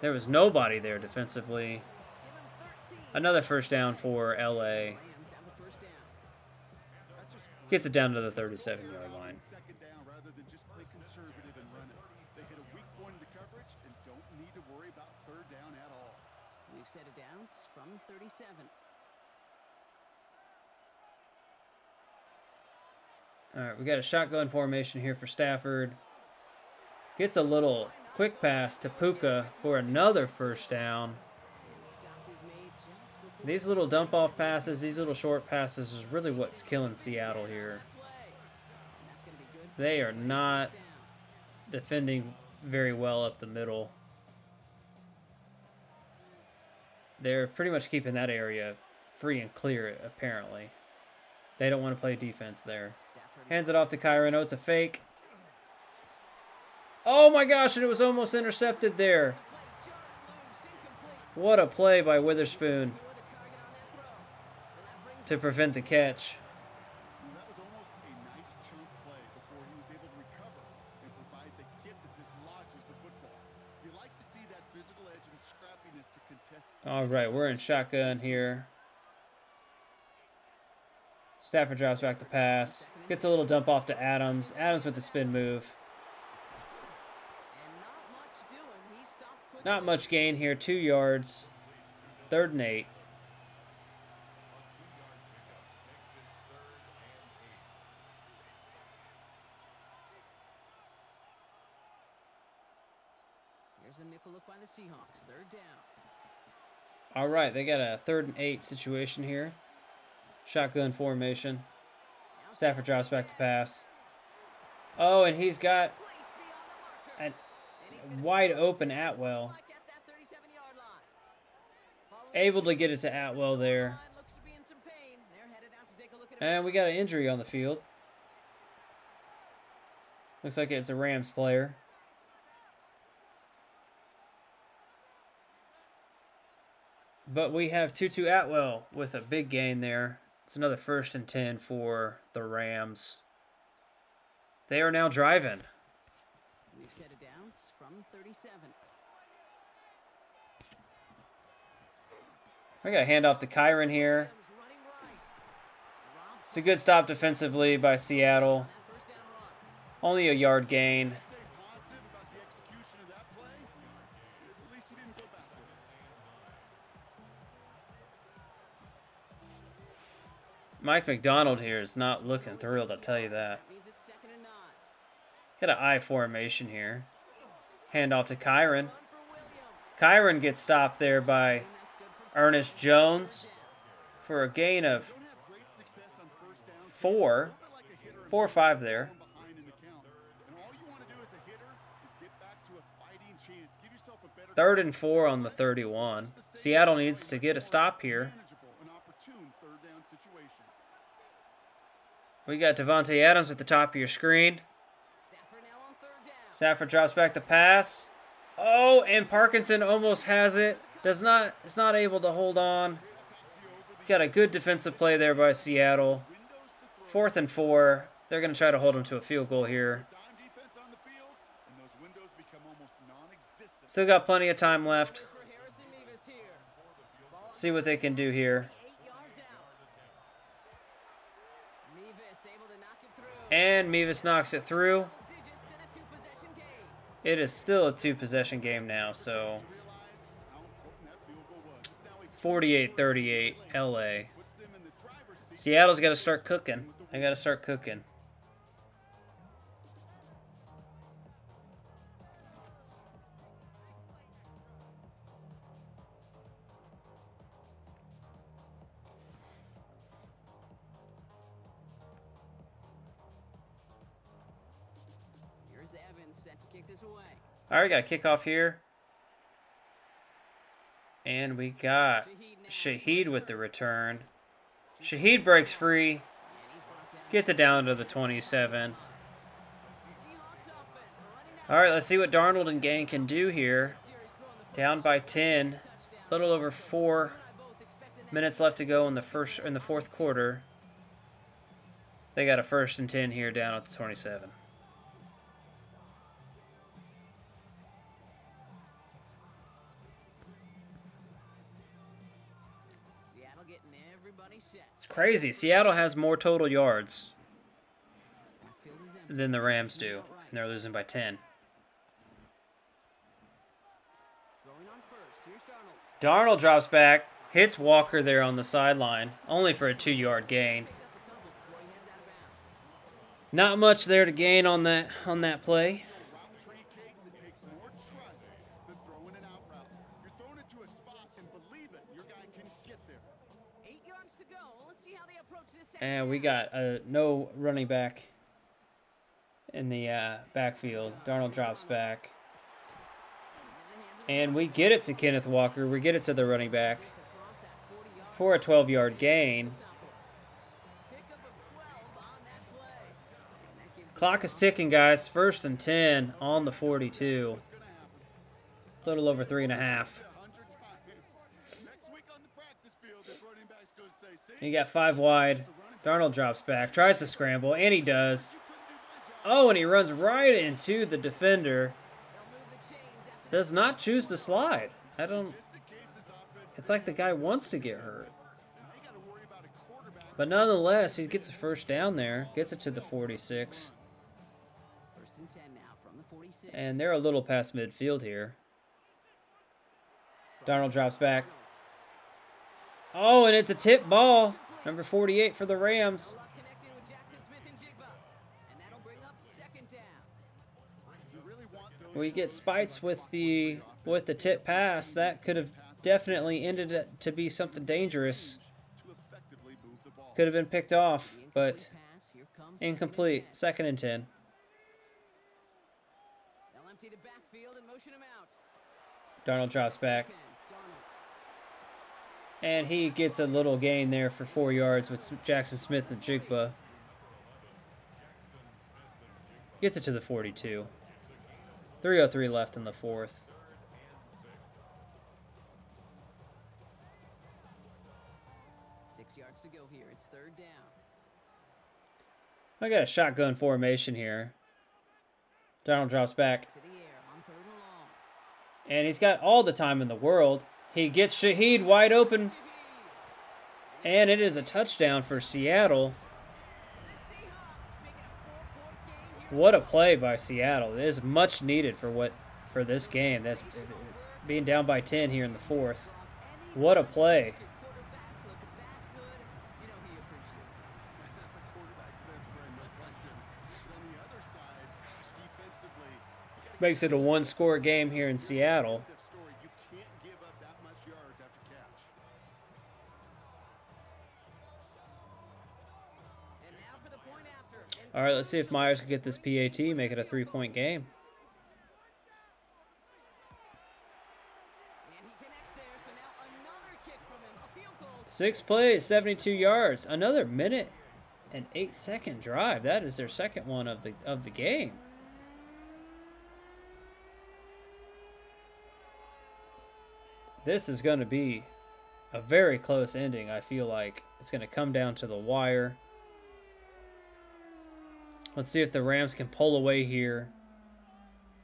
There was nobody there defensively. Another first down for LA. Gets it down to the 37-yard line. Second down rather than just play conservative and run it. They hit a weak point in the coverage and don't need to worry about third down at all. We've set it downs from 37. All right, we got a shotgun formation here for Stafford. Gets a little quick pass to Puka for another first down. These little dump-off passes, these little short passes is really what's killing Seattle here. They are not defending very well up the middle. They're pretty much keeping that area free and clear, apparently. They don't want to play defense there. Hands it off to Kyron. Oh, it's a fake. Oh my gosh, and it was almost intercepted there. What a play by Witherspoon to prevent the catch. That was almost a nice chunk play before he was able to recover and provide the hit that dislodges the football. You like to see that physical edge and scrappiness to contest. All right, we're in shotgun here. Stafford drops back the pass. Gets a little dump off to Adams. Adams with the spin move. Not much gain here. 2 yards. 3rd and 8. Here's a nickel look by the Seahawks. 3rd down. All right, they got a 3rd and 8 situation here. Shotgun formation. Stafford drops back the pass. Oh, and he's got a wide open Atwell. Able to get it to Atwell there. And we got an injury on the field. Looks like it's a Rams player. But we have Tutu Atwell with a big gain there. It's another 1st and 10 for the Rams. They are now driving. We've set it downs from 37. We got a handoff to Kyron here. It's a good stop defensively by Seattle. Only a yard gain. Say positive about the execution of that play. At least he didn't go backwards. Mike McDonald here is not looking thrilled, I'll tell you that. Means it's 2nd and 9. Got an I formation here. Handoff to Kyron. Kyron gets stopped there by Ernest Jones for a gain of Don't have great success on first down. 4. 4 or 5 there. Behind in the count. And all you want to do as a hitter is get back to a fighting chance. Give yourself a better 3rd and 4 on the 31. Seattle needs to get a stop here. manageable, an opportune third down situation. We got Devontae Adams at the top of your screen. Stafford now on 3rd down. Stafford drops back the pass. Oh, and Parkinson almost has it. Is not able to hold on. Got a good defensive play there by Seattle. 4th and 4. They're going to try to hold him to a field goal here. Dime defense on the field, and those windows become almost non-existent. Still got plenty of time left. For Harrison Mevis here. Ball See what they can do here. 8 yards out. Mevis able to knock it through. And Mevis knocks it through. Digits in a 2-possession game. It is still a 2-possession game now, so Realize how important that field goal was. It's now a 48-38 LA. puts them in the driver's seat. Seattle's got to start cooking. They got to start cooking. Here's Evans set to kick this away. All right, got a kickoff here. And we got Shaheed with the return. Shaheed breaks free. And he's brought down. Gets it down to the 27. The Seahawks offense running out. All right, let's see what Darnold and gang can do here. Series throwing the Down by 10. A little over 4 both expecting that. minutes left to go in the 4th quarter. They got a 1st and 10 here down at the 27. Seattle getting everybody set. It's crazy. Seattle has more total yards Backfield is empty. than the Rams do, and they're losing by 10. Throwing on first. Here's Darnold. Darnold drops back, hits Walker there on the sideline, only for a 2-yard gain. Pick up a couple before he heads out of bounds. Not much there to gain on that play. Route tree cake that takes more trust than throwing an out route. You're throwing it to a spot and believe it, your guy can get there. 8 yards to go. Let's see how they approach this second And we got no running back in the backfield. Darnold drops back. And we get it to Kenneth Walker. We get it to the running back for a 12-yard gain. Pickup of 12 on that play. And that gives Clock is ticking, guys. 1st and 10 on the 42. A little over 3.5. 100 times. Next week on the practice field, if running backs go say, see, You got 5 wide. Darnold drops back, tries to scramble, and he does. Oh, and he runs right into the defender. they'll move the chains after Does not choose to slide. I don't... It's like the guy wants to get hurt. But nonetheless, he gets a first down there. Gets it to the 46. 1st and 10 now from the 46. And they're a little past midfield here. Darnold drops back. Oh, and it's a tip ball. Number 48 for the Rams. Luck connecting with Jackson Smith and Jigba. And that'll bring up 2nd down. We get Spites with the tip pass. That could have definitely ended it to be something dangerous. Could have been picked off, but Pass. Here comes incomplete. 2nd and 10. They'll empty the backfield and motion him out. Darnold drops back. 10. Darnold. And he gets a little gain there for 4 yards with Jackson Smith and Jigba. Gets it to the 42. 3:03 left in the 4th. 6 yards to go here. It's 3rd down. I got a shotgun formation here. Darnold drops back. To the air on 3rd and long. And he's got all the time in the world. He gets Shaheed wide open. And it is a touchdown for Seattle. The Seahawks making a 4-point game here. What a play by Seattle. It is much needed for this game. That's being down by 10 here in the 4th. What a play. Quarterback looking that good. You know he appreciates it. That's a quarterback's best friend, no question. But on the other side, gosh, defensively, you gotta Makes it a 1-score game here in Seattle. give story. You can't give up that much yards after catch. And now for the point after. And All right, let's see if Myers can get this PAT, make it a 3-point game. And he connects there, so now another kick from him. A field goal. 6 plays, 72 yards. Another minute and 8-second drive. That is their second one of the game. This is going to be a very close ending. I feel like it's going to come down to the wire. Let's see if the Rams can pull away here.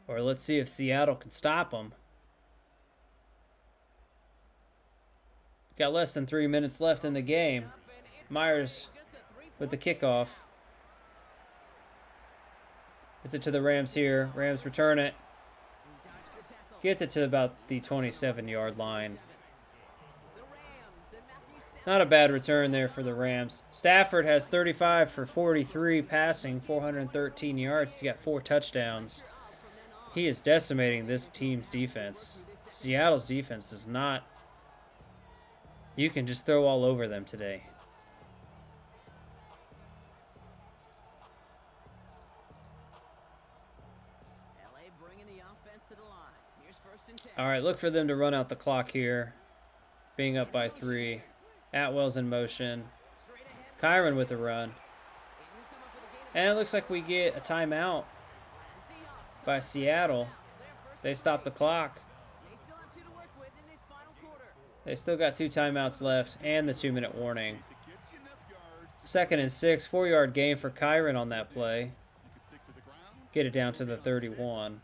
Or let's see if Seattle can stop them. Got less than 3 minutes left in the game. Myers with the kickoff. Gets it to the Rams here. Rams return it. Gets it to about the 27-yard line. Not a bad return there for the Rams. Stafford has 35 for 43 passing, 413 yards. He got 4 touchdowns. He is decimating this team's defense. Seattle's defense does not... You can just throw all over them today. LA bringing the offense to the line. Here's 1st and 10. All right, look for them to run out the clock here. Being up by 3. Atwell's in motion. Straight ahead. Kyron with the run. And he'll come up with a gain of And it looks like we get a timeout the Seahawks. by Seattle. Their first They stop the clock. They still have 2 to work with in this final quarter. They still got 2 timeouts left and the 2-minute warning. It gets you enough yards. 2nd and 6, 4-yard gain for Kyron on that play. You can stick to the ground. Get it down to the 31.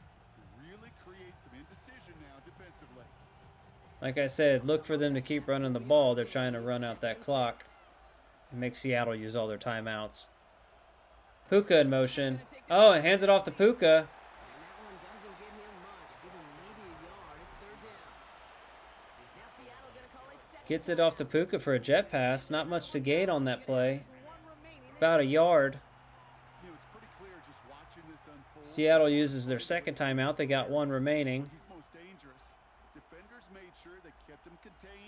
Really create some indecision now defensively. Like I said, look for them to keep running the ball. They're trying to run out that clock and make Seattle use all their timeouts. Puka in motion. Oh, and hands it off to Puka. Gets it off to Puka for a jet pass. Not much to gain on that play. About a yard. Seattle uses their second timeout. They got one remaining.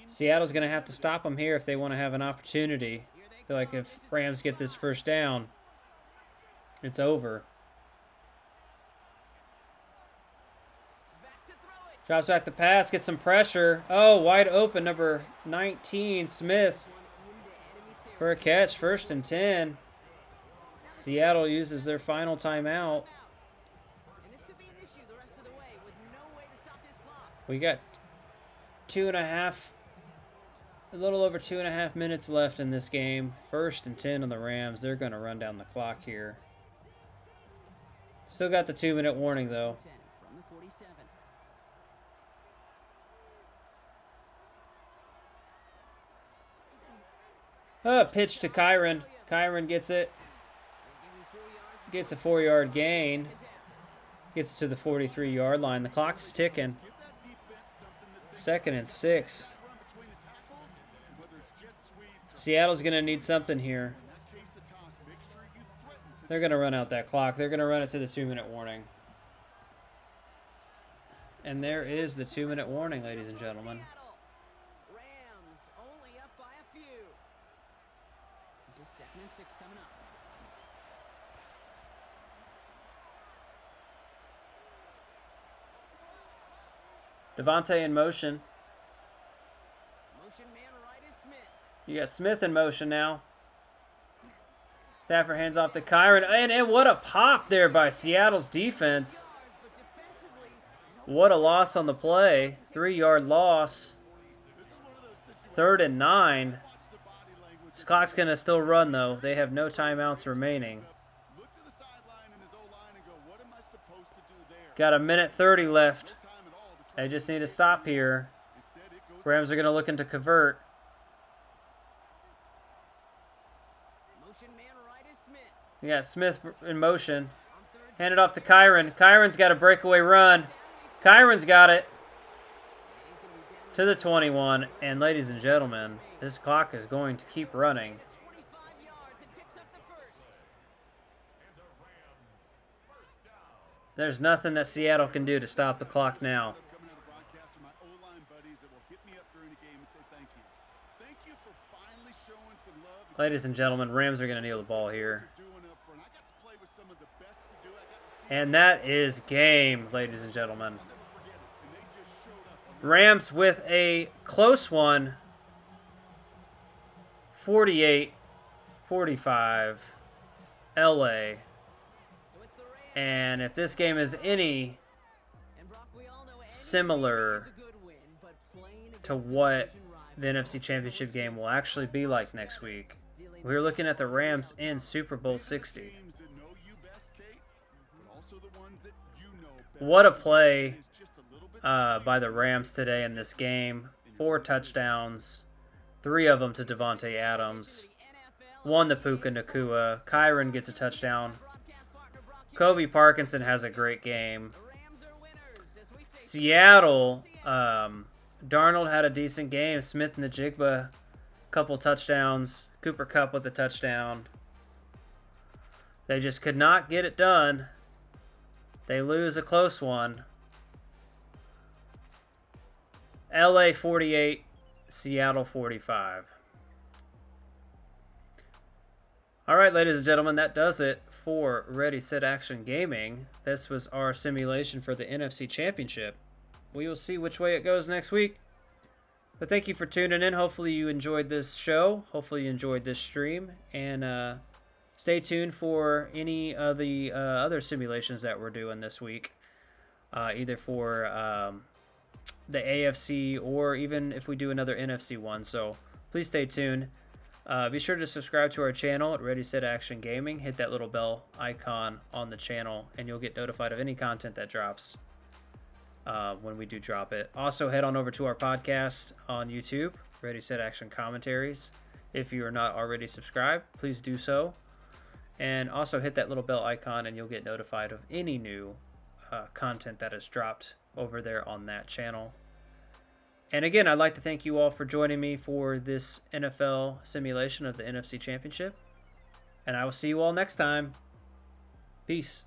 Seattle's going to have to stop them here if they want to have an opportunity. I feel like if Rams get this first down, it's over. Drops back the pass, gets some pressure. Oh, wide open, number 19, Smith. For a catch, 1st and 10. Seattle uses their final timeout. We got a little over 2.5 minutes left in this game. 1st and 10 on the Rams. They're going to run down the clock here. Still got the 2-minute warning, though. Pitch to Kyron. Kyron gets it. Gets a 4-yard gain. Gets to the 43-yard line. The clock is ticking. 2nd and 6. Seattle's going to need something here. They're going to run out that clock. They're going to run it to the 2-minute warning. And there is the 2-minute warning, ladies and gentlemen. Rams only up by a few. This is 2nd and 6 coming up. Devontae in motion. Motion man right is Smith. You got Smith in motion now. Stafford hands off to Kyron. And what a pop there by Seattle's defense. What a loss on the play. 3-yard loss. 3rd and 9. This clock's going to still run, though. They have no timeouts remaining. Got a minute 30 left. They just need to stop here. Rams are going to look to convert. You got Smith in motion. Hand it off to Kyron. Kyron's got a breakaway run. Kyron's got it. To the 21. And ladies and gentlemen, this clock is going to keep running. There's nothing that Seattle can do to stop the clock now. Ladies and gentlemen, Rams are going to kneel the ball here. And that is game, ladies and gentlemen. Rams with a close one. 48-45. LA. And if this game is any similar to what the NFC Championship game will actually be like next week, we're looking at the Rams in Super Bowl 60. What a play by the Rams today in this game. 4 touchdowns, 3 of them to Devontae Adams, 1 to Puka Nacua. Kyron gets a touchdown. Kobe Parkinson has a great game. Seattle, Darnold had a decent game. Smith and Najigba, couple touchdowns. Cooper Kupp with a touchdown. They just could not get it done. They lose a close one. LA 48, Seattle 45. All right, ladies and gentlemen, that does it for Ready, Set, Action Gaming. This was our simulation for the NFC Championship. We will see which way it goes next week. But thank you for tuning in. Hopefully you enjoyed this show. Hopefully you enjoyed this stream. And stay tuned for any of the other simulations that we're doing this week. Either for the AFC or even if we do another NFC one. So please stay tuned. Be sure to subscribe to our channel at Ready, Set, Action Gaming. Hit that little bell icon on the channel and you'll get notified of any content that drops. when we do drop it. Also, head on over to our podcast on YouTube, Ready, Set, Action Commentaries. If you are not already subscribed, please do so. And also hit that little bell icon and you'll get notified of any new content that is dropped over there on that channel. And again, I'd like to thank you all for joining me for this NFL simulation of the NFC Championship. And I will see you all next time. Peace.